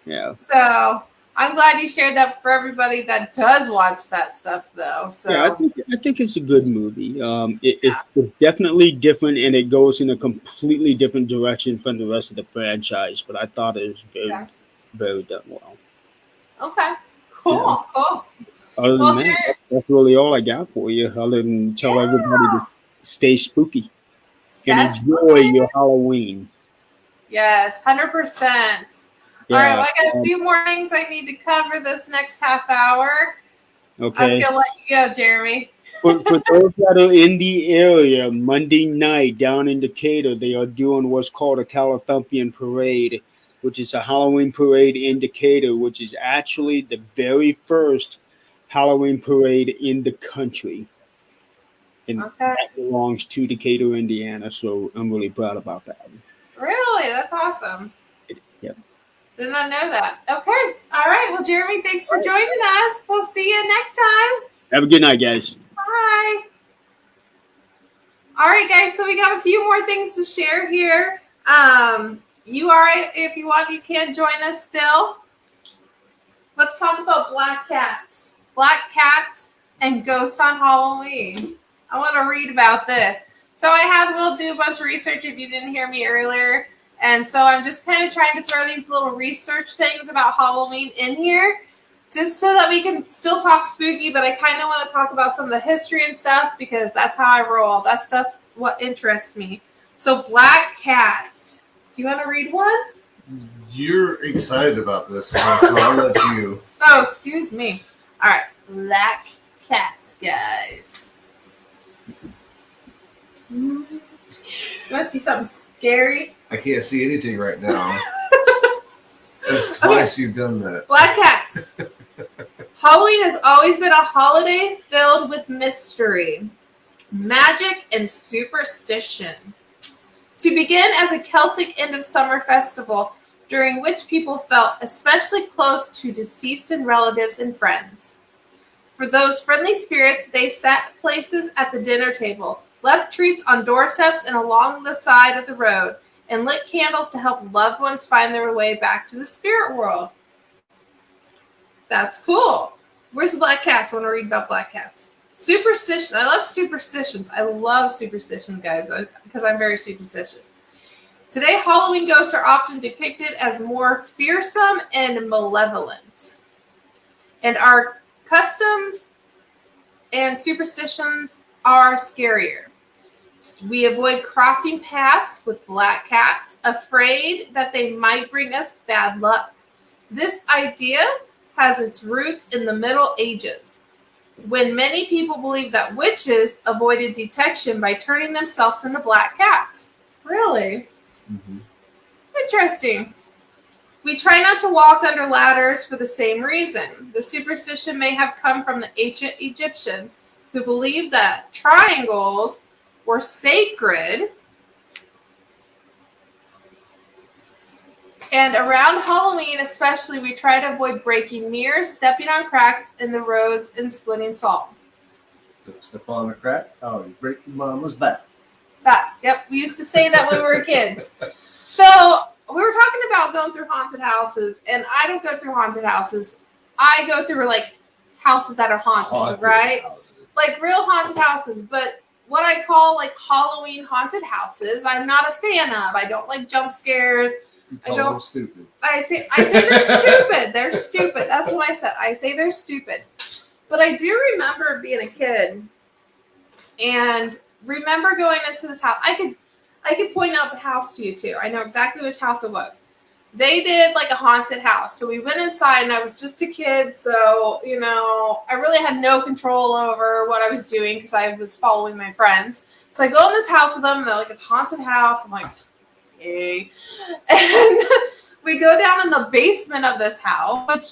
Yeah. So I'm glad you shared that for everybody that does watch that stuff, though. So Yeah, I think it's a good movie. It's definitely different, and it goes in a completely different direction from the rest of the franchise. But I thought it was very done well. Okay. Cool. Yeah. Cool. Other Well, than that, that's really all I got for you. Other than tell everybody to stay spooky and enjoy your Halloween. Yes, 100%. Yeah, all right, well, I got a few more things I need to cover this next half hour. Okay. I was going to let you go, Jeremy. For those that are in the area, Monday night down in Decatur, they are doing what's called a Calathumpian Parade, which is a Halloween parade in Decatur, which is actually the very first Halloween parade in the country. And that belongs to Decatur, Indiana, so I'm really proud about that. Really? That's awesome. Yep. Did not know that. Okay. All right. Well, Jeremy, thanks for joining us. We'll see you next time. Have a good night, guys. Bye. All right, guys. So we got a few more things to share here. If you want, you can join us still. Let's talk about black cats. Black cats and ghosts on Halloween. I want to read about this. So I had Will do a bunch of research if you didn't hear me earlier. And so I'm just kind of trying to throw these little research things about Halloween in here just so that we can still talk spooky, but I kind of want to talk about some of the history and stuff because that's how I roll. That stuff's what interests me. So black cats. Do you want to read one? You're excited about this one, so I'll let you. Oh, excuse me. All right. Black cats, guys. You want to see something scary? I can't see anything right now. That's twice you've done that. Black cats. Halloween has always been a holiday filled with mystery, magic, and superstition. To begin as a Celtic end of summer festival, during which people felt especially close to deceased and relatives and friends. For those friendly spirits, they set places at the dinner table, left treats on doorsteps and along the side of the road, and lit candles to help loved ones find their way back to the spirit world. That's cool. Where's the black cats? I want to read about black cats. Superstition. I love superstitions. I love superstitions, guys, because I'm very superstitious. Today, Halloween ghosts are often depicted as more fearsome and malevolent. And our customs and superstitions are scarier. We avoid crossing paths with black cats, afraid that they might bring us bad luck. This idea has its roots in the Middle Ages, when many people believed that witches avoided detection by turning themselves into black cats. Really? Mm-hmm. Interesting. We try not to walk under ladders for the same reason. The superstition may have come from the ancient Egyptians, who believed that triangles were sacred. And around Halloween especially, we try to avoid breaking mirrors, stepping on cracks in the roads, and splitting salt. Don't step on a crack. Oh, you break your mama's back. Yep, we used to say that when we were kids. So we were talking about going through haunted houses, and I don't go through haunted houses. I go through like houses that are haunted, right? Houses. Like real haunted houses, but what I call like Halloween haunted houses, I'm not a fan of. I don't like jump scares. You call them stupid. I say they're stupid. They're stupid. That's what I said. I say they're stupid. But I do remember being a kid and remember going into this house. I could point out the house to you too. I know exactly which house it was. They did like a haunted house. So we went inside and I was just a kid. So, I really had no control over what I was doing because I was following my friends. So I go in this house with them and they're like, it's a haunted house. I'm like, yay. And we go down in the basement of this house, which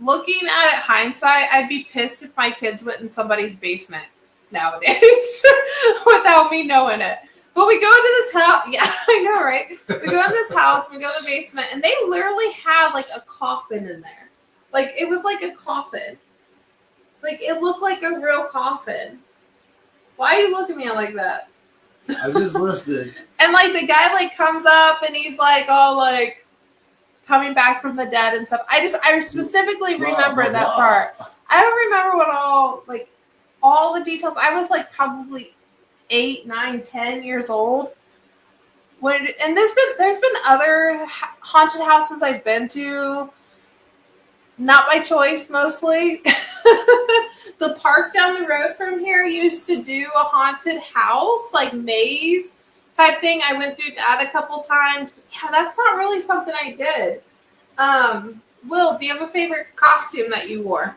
looking at it hindsight, I'd be pissed if my kids went in somebody's basement nowadays without me knowing it. But we go into this house. Yeah, I know, right? We go in this house, we go to the basement, and they literally had like a coffin in there. Like, it was like a coffin. Like, it looked like a real coffin. Why are you looking at me like that? I just listened. And like the guy like comes up and he's like all like coming back from the dead and stuff. I specifically remember that part. I don't remember all the details. I was like probably 8, 9, 10 years old. And there's been other haunted houses I've been to, not by choice mostly. The park down the road from here used to do a haunted house, like maze type thing. I went through that a couple times. But yeah, that's not really something I did. Will, do you have a favorite costume that you wore?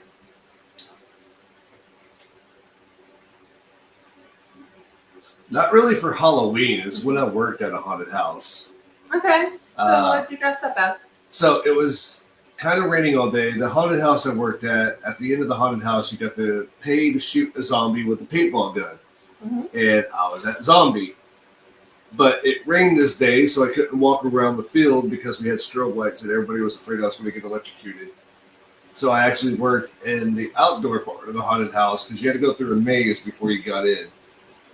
Not really for Halloween. It's when I worked at a haunted house. Okay. So what did you dress up as? So it was kind of raining all day. The haunted house I worked at the end of the haunted house, you got to pay to shoot a zombie with a paintball gun. Mm-hmm. And I was that zombie. But it rained this day, so I couldn't walk around the field because we had strobe lights and everybody was afraid I was going to get electrocuted. So I actually worked in the outdoor part of the haunted house because you had to go through a maze before you got in.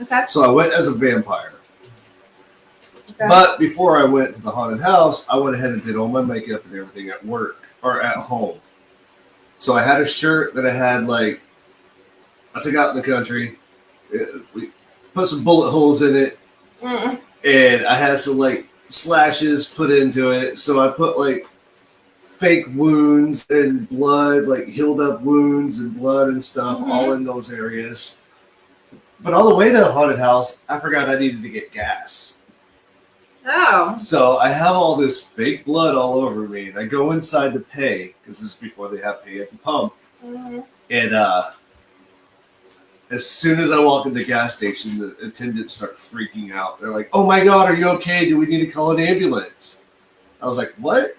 Okay. So I went as a vampire. Okay. But before I went to the haunted house, I went ahead and did all my makeup and everything at work or at home. So I had a shirt that I had I took out in the country. We put some bullet holes in it. Mm. And I had some slashes put into it. So I put fake wounds and blood, healed up wounds and blood and stuff all in those areas. But on the way to the haunted house, I forgot I needed to get gas. Oh. So I have all this fake blood all over me, and I go inside to pay, because this is before they have pay at the pump. Mm-hmm. And as soon as I walk in the gas station, the attendants start freaking out. They're like, "Oh my God, are you okay? Do we need to call an ambulance?" I was like, "What?"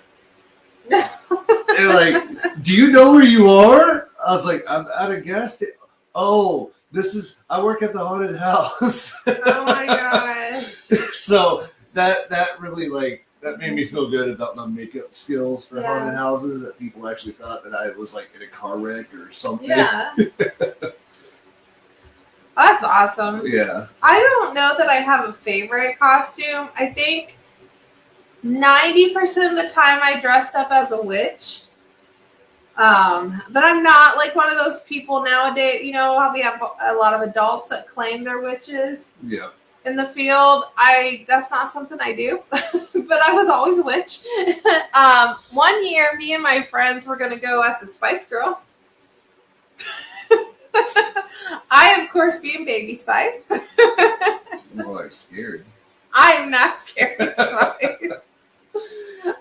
They're like, "Do you know where you are?" I was like, "I'm at a gas station." Oh, I work at the haunted house. Oh my gosh. So that really that made me feel good about my makeup skills for haunted houses, that people actually thought that I was in a car wreck or something. Yeah. That's awesome. Yeah. I don't know that I have a favorite costume. I think 90% of the time I dressed up as a witch. But I'm not like one of those people nowadays. You know how we have a lot of adults that claim they're witches. Yeah. In the field, that's not something I do, but I was always a witch. One year, me and my friends were going to go as the Spice Girls. I, of course, being Baby Spice. Well, I'm scared. I'm not scared of Spice.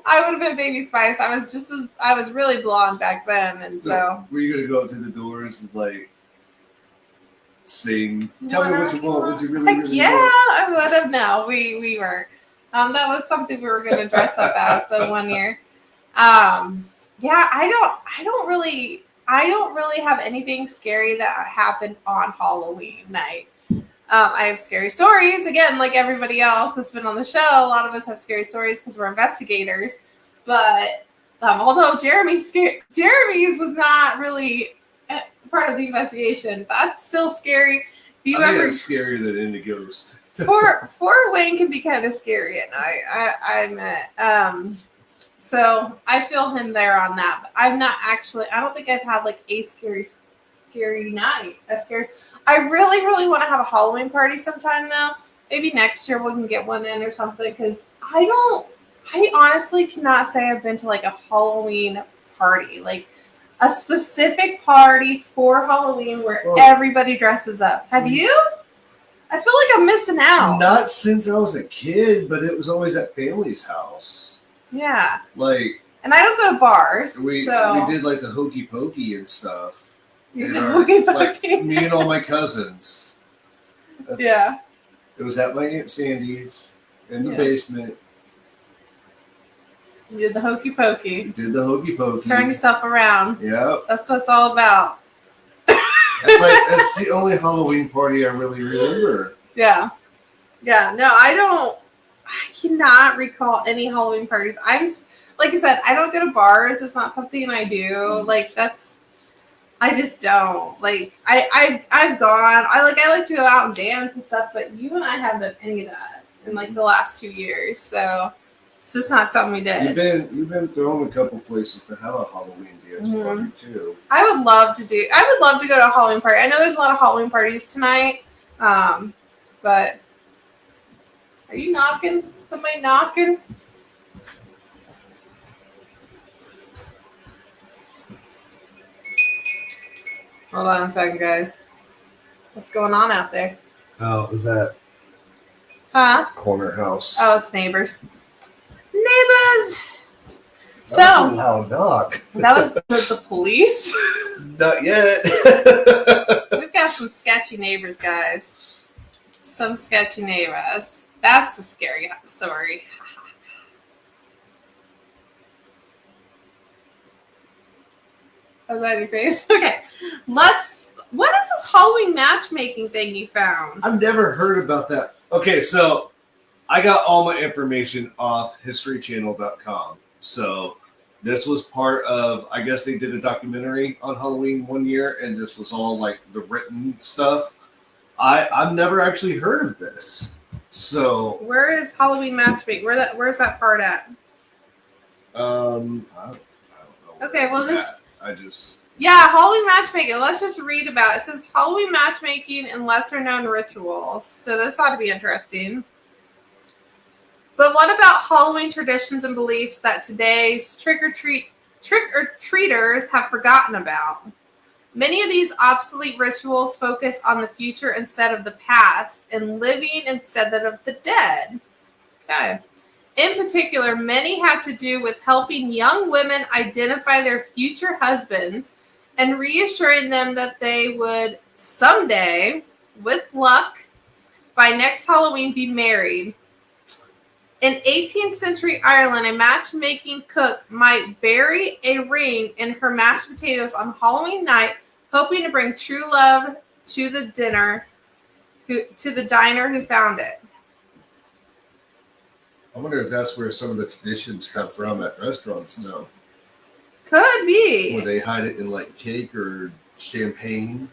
I would have been Baby Spice. I was really blonde back then, and so. Were you going to go up to the doors and like sing? Tell me what you want. What you really want? I would have. No, we weren't. That was something we were going to dress up as the one year. Yeah, I don't really have anything scary that happened on Halloween night. I have scary stories, again, like everybody else that's been on the show. A lot of us have scary stories because we're investigators. But although Jeremy's was not really part of the investigation, that's still scary. I think it's scarier than any ghost. Fort Wayne can be kind of scary at night. I admit. So I feel him there on that. But I'm not actually. I don't think I've had like a scary night. I really want to have a Halloween party sometime though. Maybe next year we can get one in or something. Because I honestly cannot say I've been to like a Halloween party, like a specific party for Halloween where everybody dresses up. Have you? I feel like I'm missing out. Not since I was a kid, but it was always at family's house. Yeah. Like. And I don't go to bars. We did like the hokey pokey and stuff. You did hokey pokey? Like, me and all my cousins. Yeah. It was at my Aunt Sandy's in the basement. You did the hokey pokey. Did the hokey pokey. Turn yourself around. Yeah. That's what it's all about. That's the only Halloween party I really remember. Yeah. Yeah. No, I cannot recall any Halloween parties. Like I said, I don't go to bars. It's not something I do. Like I just don't. Like I've gone. I like to go out and dance and stuff, but you and I haven't done any of that in like the last 2 years. So it's just not something we did. You've been thrown a couple places to have a Halloween dance party too. I would love to go to a Halloween party. I know there's a lot of Halloween parties tonight. But are you knocking? Somebody knocking? Hold on a second, guys. What's going on out there? Oh, was that corner house? Oh, it's neighbors. Neighbors! That was a loud knock. That was the police? Not yet. We've got some sketchy neighbors, guys. Some sketchy neighbors. That's a scary story. Was that your face? Okay. What is this Halloween matchmaking thing you found? I've never heard about that. Okay, so I got all my information off historychannel.com. So this was part of, I guess they did a documentary on Halloween one year, and this was all like the written stuff. I've never actually heard of this. So where is Halloween matchmaking? Where's that part at? I don't know. Okay, well Yeah, Halloween matchmaking. Let's just read about it. It says Halloween matchmaking and lesser known rituals. So this ought to be interesting. But what about Halloween traditions and beliefs that today's trick-or-treaters have forgotten about? Many of these obsolete rituals focus on the future instead of the past and living instead of the dead. Okay. In particular, many have to do with helping young women identify their future husbands and reassuring them that they would someday, with luck, by next Halloween be married. In 18th century Ireland, a matchmaking cook might bury a ring in her mashed potatoes on Halloween night, hoping to bring true love to the diner who found it. I wonder if that's where some of the traditions come from at restaurants now. Could be. Where they hide it in like cake or champagne.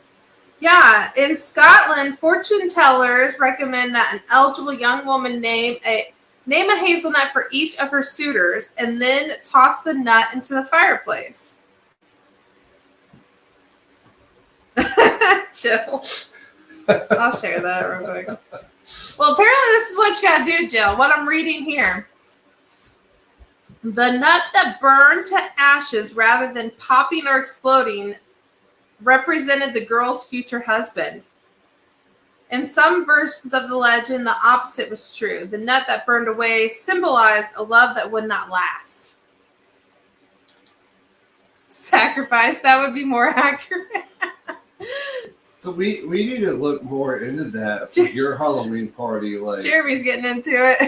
Yeah, in Scotland, fortune tellers recommend that an eligible young woman name a hazelnut for each of her suitors and then toss the nut into the fireplace. Jill. I'll share that real quick. Well, apparently this is what you gotta do, Jill. What I'm reading here. The nut that burned to ashes rather than popping or exploding represented the girl's future husband. In some versions of the legend, the opposite was true. The nut that burned away symbolized a love that would not last. Sacrifice, that would be more accurate. So we need to look more into that for your Halloween party. Like Jeremy's getting into it.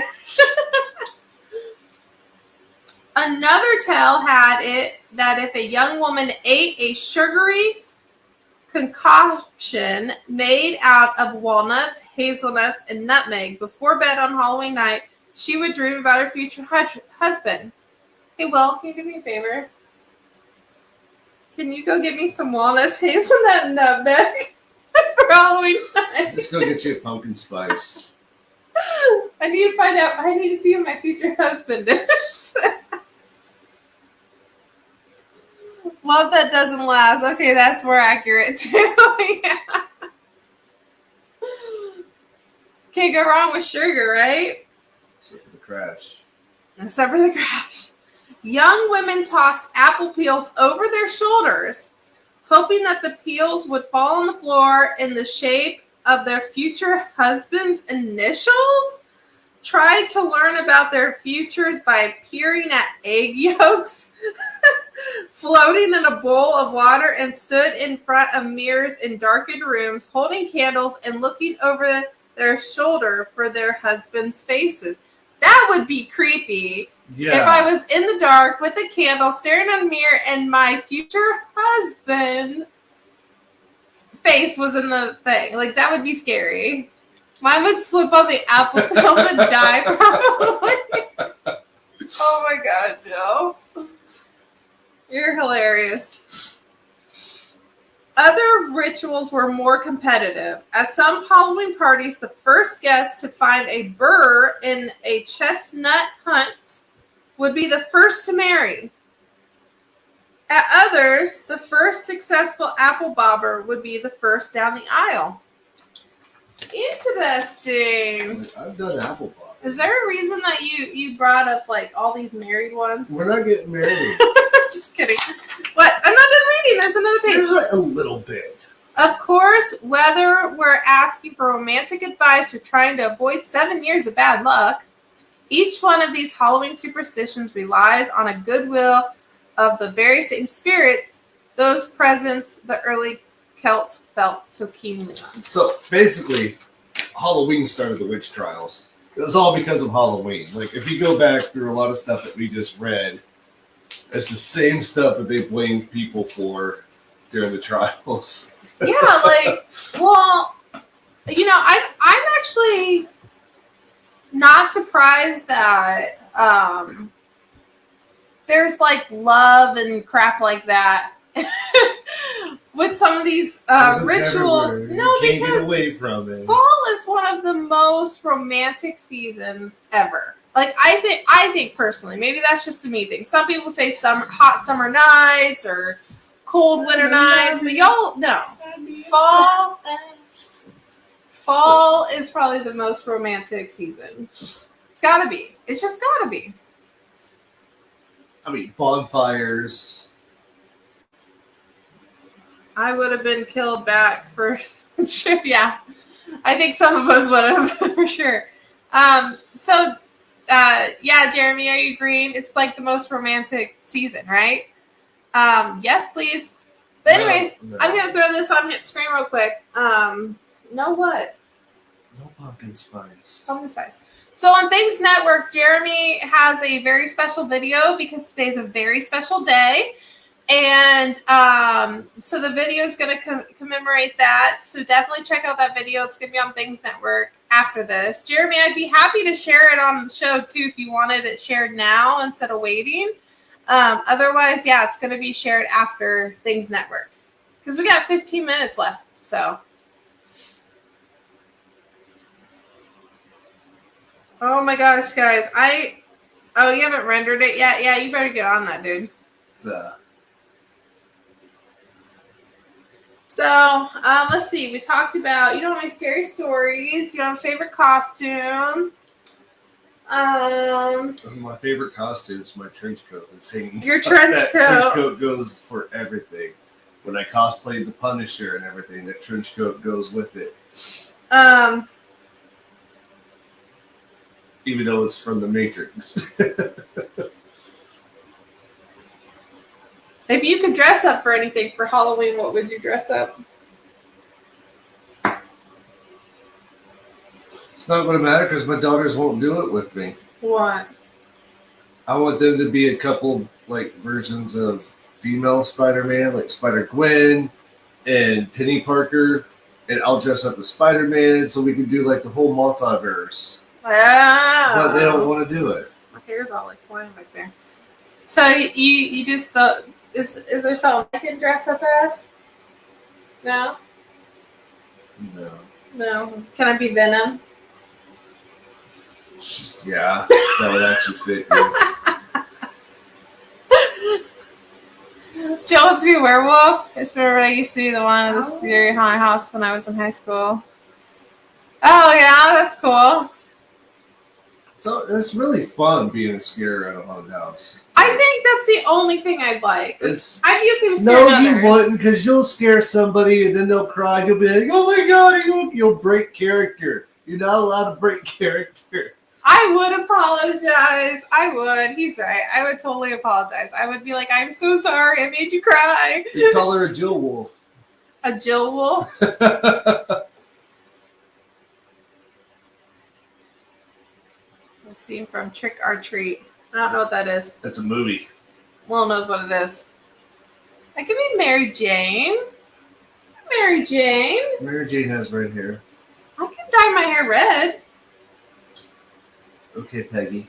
Another tale had it that if a young woman ate a sugary concoction made out of walnuts, hazelnuts, and nutmeg before bed on Halloween night, she would dream about her future husband. Hey, Will, can you do me a favor? Can you go get me some walnuts, hazelnut, and nutmeg for Halloween night? Just go get you a pumpkin spice. I need to find out. I need to see who my future husband is. Love that doesn't last. Okay, that's more accurate too. Yeah. Can't go wrong with sugar, right? Except for the crash. Except for the crash. Young women tossed apple peels over their shoulders, hoping that the peels would fall on the floor in the shape of their future husband's initials. Tried to learn about their futures by peering at egg yolks floating in a bowl of water, and stood in front of mirrors in darkened rooms, holding candles and looking over their shoulder for their husbands' faces. That would be creepy. Yeah. If I was in the dark with a candle staring at a mirror and my future husband's face was in the thing. Like, that would be scary. Mine would slip on the apple peels and die, probably. Oh my God, Joe. You're hilarious. Other rituals were more competitive. At some Halloween parties, the first guest to find a burr in a chestnut hunt would be the first to marry. At others, the first successful apple bobber would be the first down the aisle. Interesting. I've done apple pie. Is there a reason that you brought up like all these married ones? We're not getting married. Just kidding. What? I'm not done reading. There's another page. There's like a little bit. Of course, whether we're asking for romantic advice or trying to avoid 7 years of bad luck, each one of these Halloween superstitions relies on a goodwill of the very same spirits, those presents the early Celts felt so keenly on. So basically, Halloween started the witch trials. It was all because of Halloween. Like, if you go back through a lot of stuff that we just read, it's the same stuff that they blamed people for during the trials. Yeah, like, well, you know, I'm actually not surprised that there's like love and crap like that with some of these rituals. No, you can't because get away from it. fall is one of the most romantic seasons ever. Like, I think personally, maybe that's just a me thing. Some people say hot summer nights or cold winter nights, but y'all know fall is probably the most romantic season. It's gotta be. It's just gotta be. I mean, bonfires. I would have been killed back for sure. Yeah, I think some of us would have for sure. Yeah, Jeremy, are you agreeing? It's like the most romantic season, right? Yes, please. But anyways, No. I'm gonna throw this on screen real quick. No what? No pumpkin spice. Pumpkin spice. So on Things Network, Jeremy has a very special video because today's a very special day. And so the video is going to commemorate that. So definitely check out that video. It's going to be on Things Network after this. Jeremy, I'd be happy to share it on the show too if you wanted it shared now instead of waiting. Otherwise, yeah, it's going to be shared after Things Network because we got 15 minutes left. So. Oh my gosh, guys. Oh, you haven't rendered it yet? Yeah, you better get on that, dude. So, let's see. We talked about, you don't have any scary stories. You have a favorite costume. My favorite costume is my trench coat. That's hanging. Your trench that coat. Trench coat goes for everything. When I cosplayed the Punisher and everything, that trench coat goes with it. Even though it's from the Matrix. If you could dress up for anything for Halloween, what would you dress up? It's not going to matter because my daughters won't do it with me. What? I want them to be a couple like versions of female Spider-Man, like Spider-Gwen and Penny Parker, and I'll dress up as Spider-Man so we can do like the whole multiverse. Wow. But they don't want to do it. My hair's all like flying back there. So you just is there something I can dress up as? No? No. No. Can I be Venom? Yeah, that would actually fit you. Jill wants to be a werewolf. I just remember I used to be the one of the scary haunted house when I was in high school. Oh yeah, that's cool. So it's really fun being a scare at a haunted house. I think that's the only thing I'd like. I'd be okay with no, scaring you others. wouldn't, because you'll scare somebody and then they'll cry. You'll be like, "Oh my god!" You'll break character. You're not allowed to break character. I would apologize. I would. He's right. I would totally apologize. I would be like, "I'm so sorry. I made you cry." You call her a Jill Wolf. A Jill Wolf. A scene from Trick or Treat. I don't know what that is. That's a movie. Will knows what it is. I could be Mary Jane. Mary Jane. Mary Jane has red hair. I can dye my hair red. Okay, Peggy.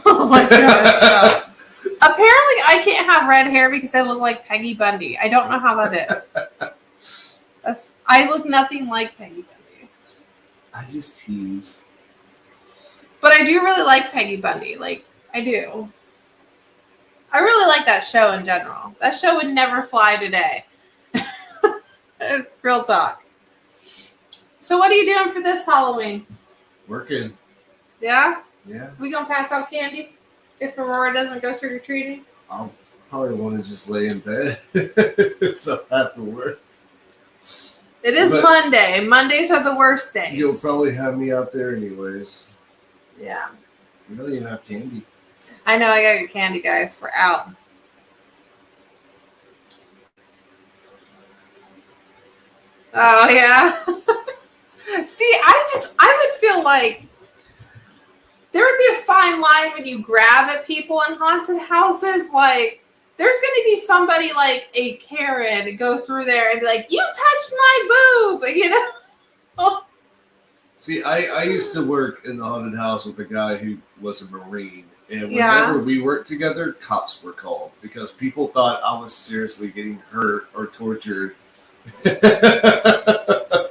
Oh my god. So, apparently I can't have red hair because I look like Peggy Bundy. I don't know how that is. I look nothing like Peggy Bundy. I just tease. But I do really like Peggy Bundy. Like, I do. I really like that show in general. That show would never fly today. Real talk. So what are you doing for this Halloween? Working. Yeah? Yeah. We gonna pass out candy if Aurora doesn't go trick-or-treating? I'll probably want to just lay in bed. So I have to work. It is Monday. Mondays are the worst days. You'll probably have me out there anyways. Yeah. You don't even have candy. I know I gotta get candy, guys. We're out. Oh, yeah. See, I would feel like there would be a fine line when you grab at people in haunted houses. Like, there's going to be somebody like a Karen go through there and be like, "You touched my boob," you know? See, I used to work in the haunted house with a guy who was a Marine. And whenever we worked together, cops were called because people thought I was seriously getting hurt or tortured.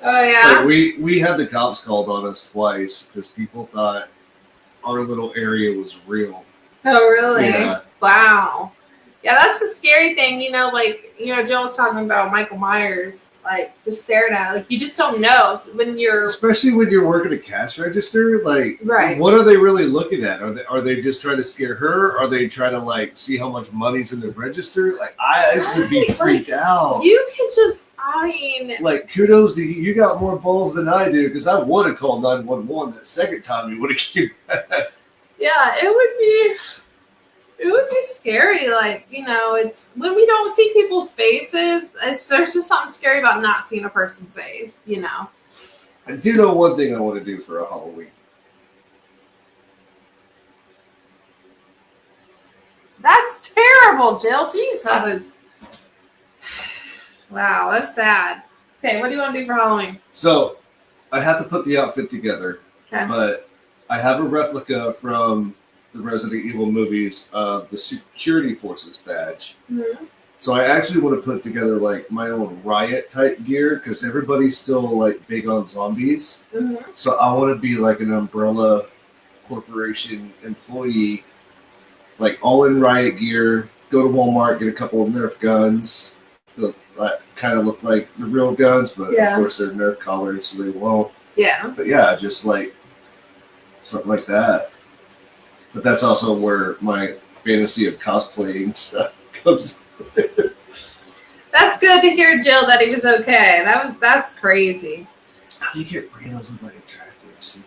Oh, yeah? Like we had the cops called on us twice because people thought our little area was real. Oh, really? Yeah. Wow. Yeah, that's the scary thing, Jill was talking about Michael Myers, like, just staring at it. Like, you just don't know when you're... Especially when you're working a cash register, like, right. What are they really looking at? Are they just trying to scare her? Are they trying to, like, see how much money's in the register? Like, I would be freaked out. You could just, like, kudos to you. You got more balls than I do, because I would have called 911 that second time you would have came back. Yeah, it would be scary. Like, it's when we don't see people's faces, there's just something scary about not seeing a person's face, I do know one thing I want to do for a Halloween. That's terrible, Jill. Jesus. Wow, that's sad. Okay, what do you want to do for Halloween? So, I have to put the outfit together. Okay. But I have a replica from the Resident Evil movies of the security forces badge. Mm-hmm. So I actually want to put together like my own riot type gear because everybody's still like big on zombies. Mm-hmm. So I want to be like an Umbrella Corporation employee, like all in riot gear. Go to Walmart, get a couple of Nerf guns. kind of look like the real guns, but Yeah. of course they're Nerf colored, so they won't. Yeah. But yeah, just like something like that. But that's also where my fantasy of cosplaying stuff comes. That's good to hear, Jill, that he was okay. That's crazy. How do you get Reno's look like attractive?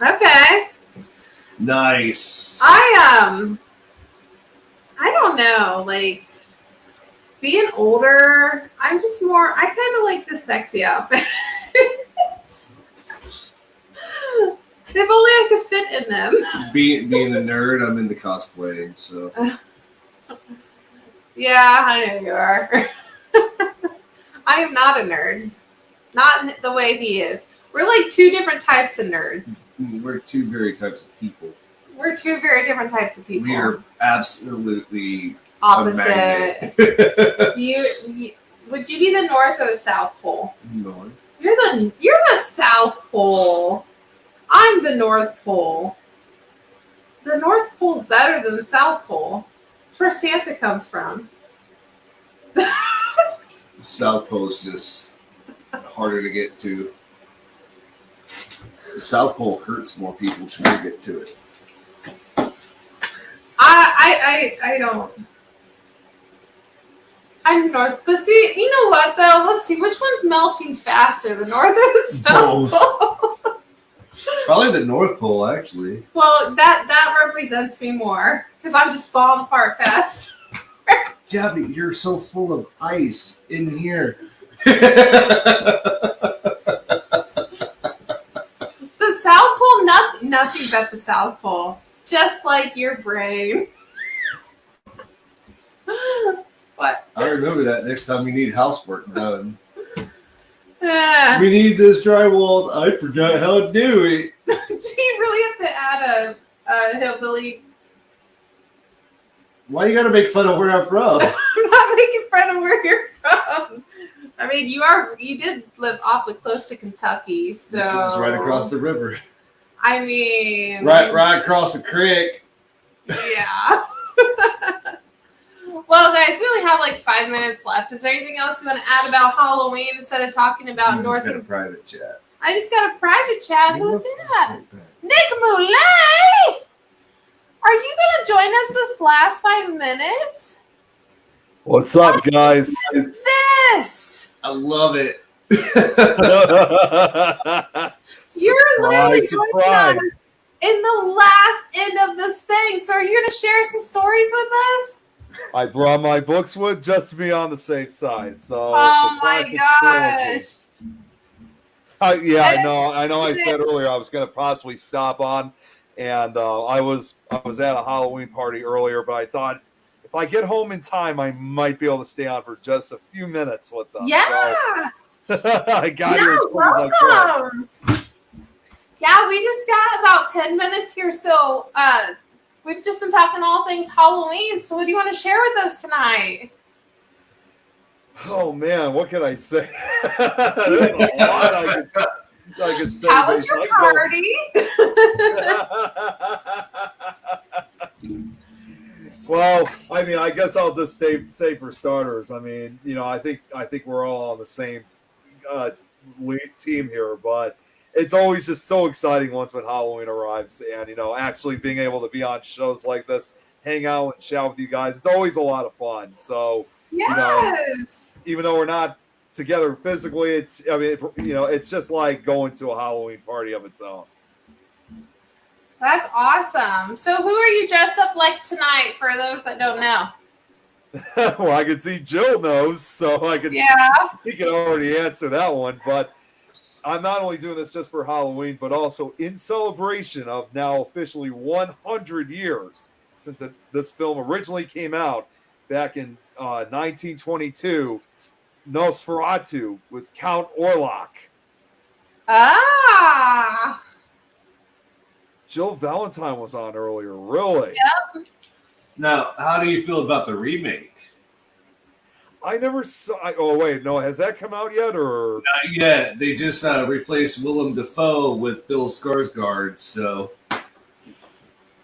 Okay. Nice. I don't know, like being older, I'm just more I kind of like the sexy outfits. If only I could fit in them. Being a nerd, I'm into cosplaying, so Yeah, I know you are. I am not a nerd. Not the way he is. We're like two different types of nerds. we're two very types of people. We're two very different types of people. We are absolutely opposite. A You would you be the North or the South Pole? North. You're the South Pole. I'm the North Pole. The North Pole's better than the South Pole. It's where Santa comes from. The South Pole's just harder to get to. The South Pole hurts more people trying to get to it. I don't. I'm North, but see, you know what though? Let's see, which one's melting faster, the North or the South Pole? Probably the North Pole, actually. Well, that represents me more because I'm just falling apart fast. Yeah, but you're so full of ice in here. The South Pole, nothing but the South Pole. Just like your brain. What? I remember that next time we need housework done. Yeah. We need this drywall. I forgot how to do it. Do you really have to add a hillbilly? Why you gotta make fun of where I'm from? I'm not making fun of where you're from. I mean, you did live awfully close to Kentucky, so It's right across the river. I mean, Right across the creek. Yeah. Well, guys, we only have like 5 minutes left. Is there anything else you want to add about Halloween instead of talking about You North? just got a private chat. I just got a private chat. Who's that? Right back. Nick Moulay! Are you going to join us this last 5 minutes? What's up, guys? This! I love it. You're literally Surprise. joining us in the last end of this thing. So are you going to share some stories with us? I brought my books with just to be on the safe side. So Oh the my classic gosh. trilogy. Yeah, I know. I said earlier I was going to possibly stop on, and I was at a Halloween party earlier, but I thought if I get home in time, I might be able to stay on for just a few minutes with them. Yeah. So, I got here as quick as I could. Welcome. Yeah, we just got about 10 minutes here, so we've just been talking all things Halloween. So what do you want to share with us tonight? Oh man, what can I say? There's a lot I could say. How was your party? Well, I mean, I guess I'll just say for starters. I mean, I think we're all on the same lead team here, but it's always just so exciting when Halloween arrives, and actually being able to be on shows like this, hang out and chat with you guys. It's always a lot of fun. So, Yes. even though we're not together physically, it's just like going to a Halloween party of its own. That's awesome. So who are you dressed up like tonight for those that don't know? Well, I can see Jill knows, so I can. Yeah. He can already answer that one. But I'm not only doing this just for Halloween, but also in celebration of now officially 100 years since this film originally came out back in 1922. Nosferatu with Count Orlok. Ah. Jill Valentine was on earlier, really? Yep. Now, how do you feel about the remake? I never saw. Oh wait, no, has that come out yet? Or Not yet. They just replaced Willem Dafoe with Bill Skarsgård. So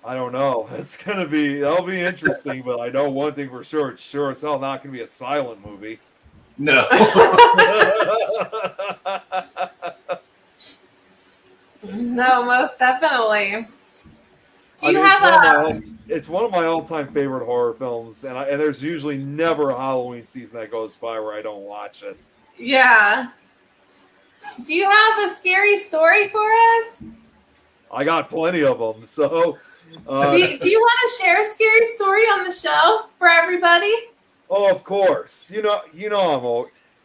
I don't know. That'll be interesting, but I know one thing for sure. It's sure as hell not going to be a silent movie. No. No, most definitely. Do I you mean, have it's one of my all-time favorite horror films, and there's usually never a Halloween season that goes by where I don't watch it. Yeah. Do you have a scary story for us? I got plenty of them. So, Do you want to share a scary story on the show for everybody? oh, of course.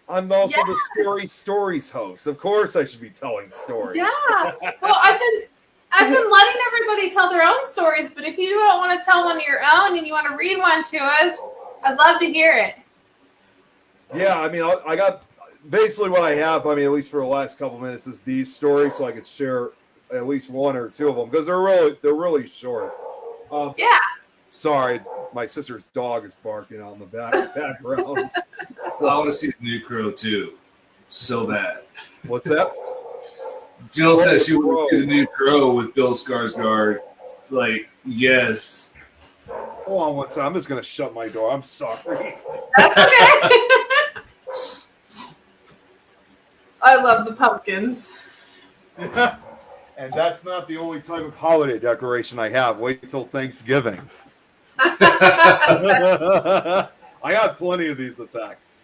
I'm also the Scary Stories host. Of course, I should be telling stories. Yeah. Well, I've been letting everybody tell their own stories, but if you don't want to tell one of your own and you want to read one to us, I'd love to hear it. Yeah, I mean, I got basically what I have. I mean, at least for the last couple minutes, is these stories, so I could share at least one or two of them because they're really short. Yeah. Sorry, my sister's dog is barking on the background. So I want to see the new Crow too, so bad. What's that? Jill says she wants to see the new Crow with Bill Skarsgård. Like, yes. Hold on one second. I'm just gonna shut my door. I'm sorry. That's okay. I love the pumpkins. And that's not the only type of holiday decoration I have. Wait till Thanksgiving. I got plenty of these effects.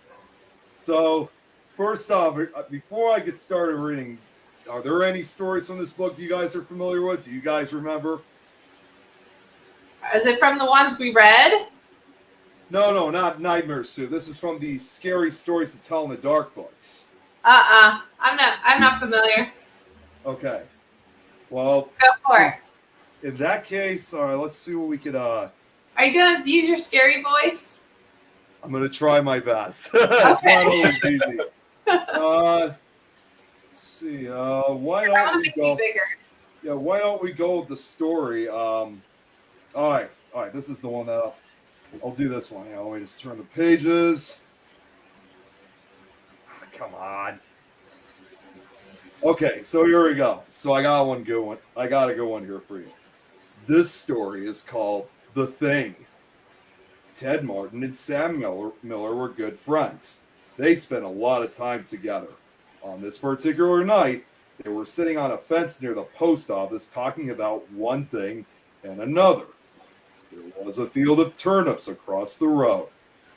So, first off, before I get started reading, are there any stories from this book you guys are familiar with? Do you guys remember? Is it from the ones we read? No, not Nightmare Sue. This is from the Scary Stories to Tell in the Dark books. I'm not familiar. Okay. Well, Go for it. In that case, all right, let's see what we could Are you gonna use your scary voice? I'm gonna try my best. It's not always easy. Let's see. Why don't we go? Yeah, why don't we go with the story? All right. This is the one that I'll do. This one. Yeah, let me just turn the pages. Come on. Okay, so here we go. So I got one good one. I got a good one here for you. This story is called The Thing. Ted Martin and Sam Miller were good friends. They spent a lot of time together. On this particular night, they were sitting on a fence near the post office talking about one thing and another. There was a field of turnips across the road.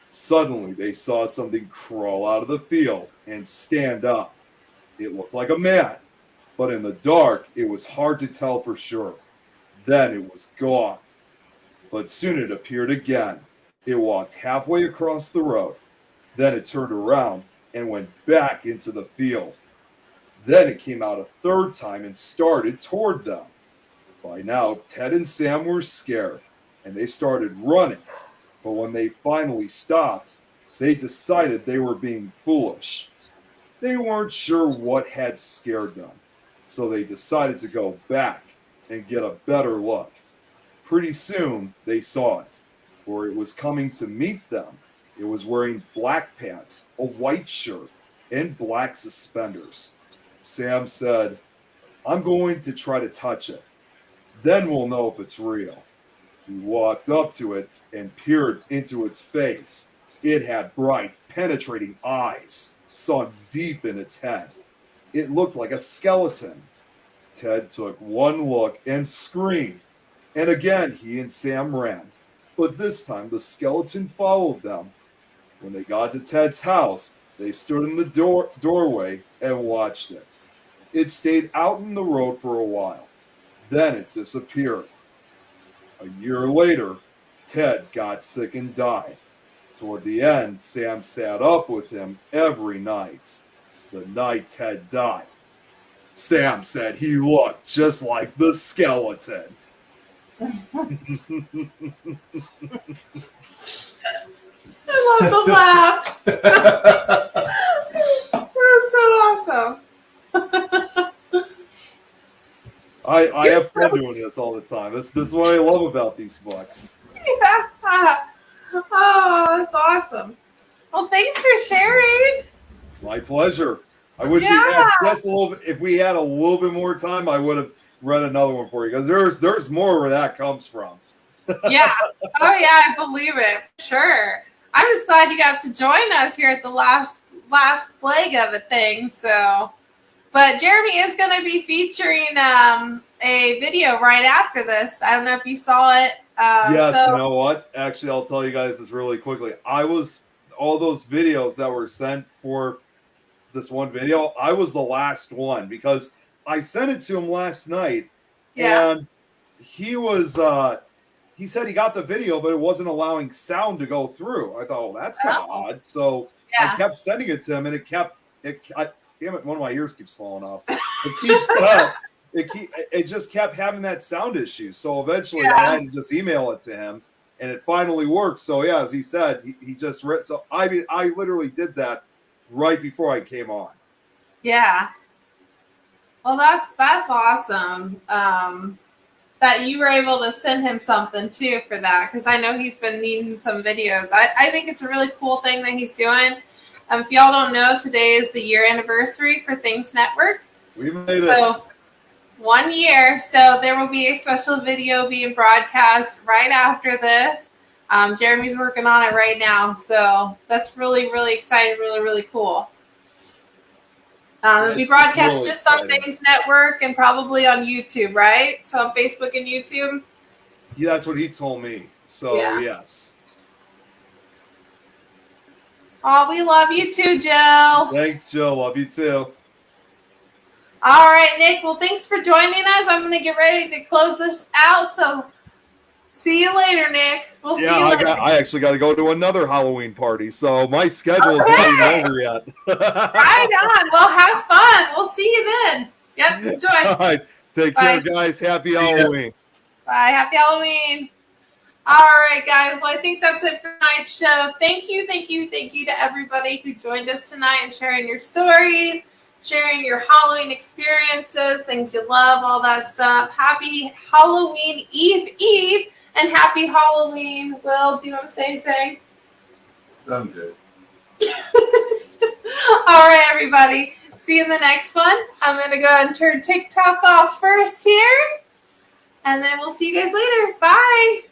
Suddenly, they saw something crawl out of the field and stand up. It looked like a man, but in the dark, it was hard to tell for sure. Then it was gone. But soon it appeared again. It walked halfway across the road. Then it turned around and went back into the field. Then it came out a third time and started toward them. By now, Ted and Sam were scared, and they started running. But when they finally stopped, they decided they were being foolish. They weren't sure what had scared them, so they decided to go back and get a better look. Pretty soon, they saw it, for it was coming to meet them. It was wearing black pants, a white shirt, and black suspenders. Sam said, "I'm going to try to touch it. Then we'll know if it's real." He walked up to it and peered into its face. It had bright, penetrating eyes, sunk deep in its head. It looked like a skeleton. Ted took one look and screamed. And again, he and Sam ran. But this time, the skeleton followed them. When they got to Ted's house, they stood in the doorway and watched it. It stayed out in the road for a while. Then it disappeared. A year later, Ted got sick and died. Toward the end, Sam sat up with him every night. The night Ted died, Sam said he looked just like the skeleton. I love the laugh. That's so awesome. I have fun doing this all the time. This is what I love about these books. Yeah. Oh, that's awesome. Well, thanks for sharing. My pleasure. I wish we had just a little bit. If we had a little bit more time, I would have read another one for you because there's more where that comes from. Yeah. Oh yeah, I believe it. Sure. I'm just glad you got to join us here at the last leg of a thing. So, but Jeremy is going to be featuring a video right after this. I don't know if you saw it. Yes, So you know what? Actually, I'll tell you guys this really quickly. All those videos that were sent for this one video, I was the last one because I sent it to him last night, yeah. and he said he got the video, but it wasn't allowing sound to go through. I thought, well, that's kind of odd. So I Yeah. kept sending it to him, and damn it, one of my ears keeps falling off. It just kept having that sound issue. So eventually I had to just email it to him, and it finally worked. So yeah, as he said, he just read. So I mean, I literally did that right before I came on. Yeah. Well, that's awesome. That you were able to send him something too for that, because I know he's been needing some videos. I think it's a really cool thing that he's doing. If y'all don't know, today is the year anniversary for Things Network. We made it. 1 year. So there will be a special video being broadcast right after this. Jeremy's working on it right now. So that's really, really exciting, really, really cool. It'll be broadcast really just on Things Network and probably on YouTube, right? So on Facebook and YouTube? Yeah, that's what he told me. So, yes. Oh, we love you too, Jill. Thanks, Jill. Love you too. All right, Nick. Well, thanks for joining us. I'm going to get ready to close this out. So see you later, Nick. We'll see you later. I actually got to go to another Halloween party, so my schedule is not even over yet. Right on. Well, have fun. We'll see you then. Yep. Enjoy. All right. Take care, guys. Happy Halloween. Bye. Happy Halloween. All right, guys. Well, I think that's it for tonight's show. Thank you to everybody who joined us tonight and sharing your stories, sharing your Halloween experiences, things you love, all that stuff. Happy Halloween Eve, and happy Halloween. Will, do you want to say anything? I'm good. All right, everybody. See you in the next one. I'm going to go ahead and turn TikTok off first here. And then we'll see you guys later. Bye.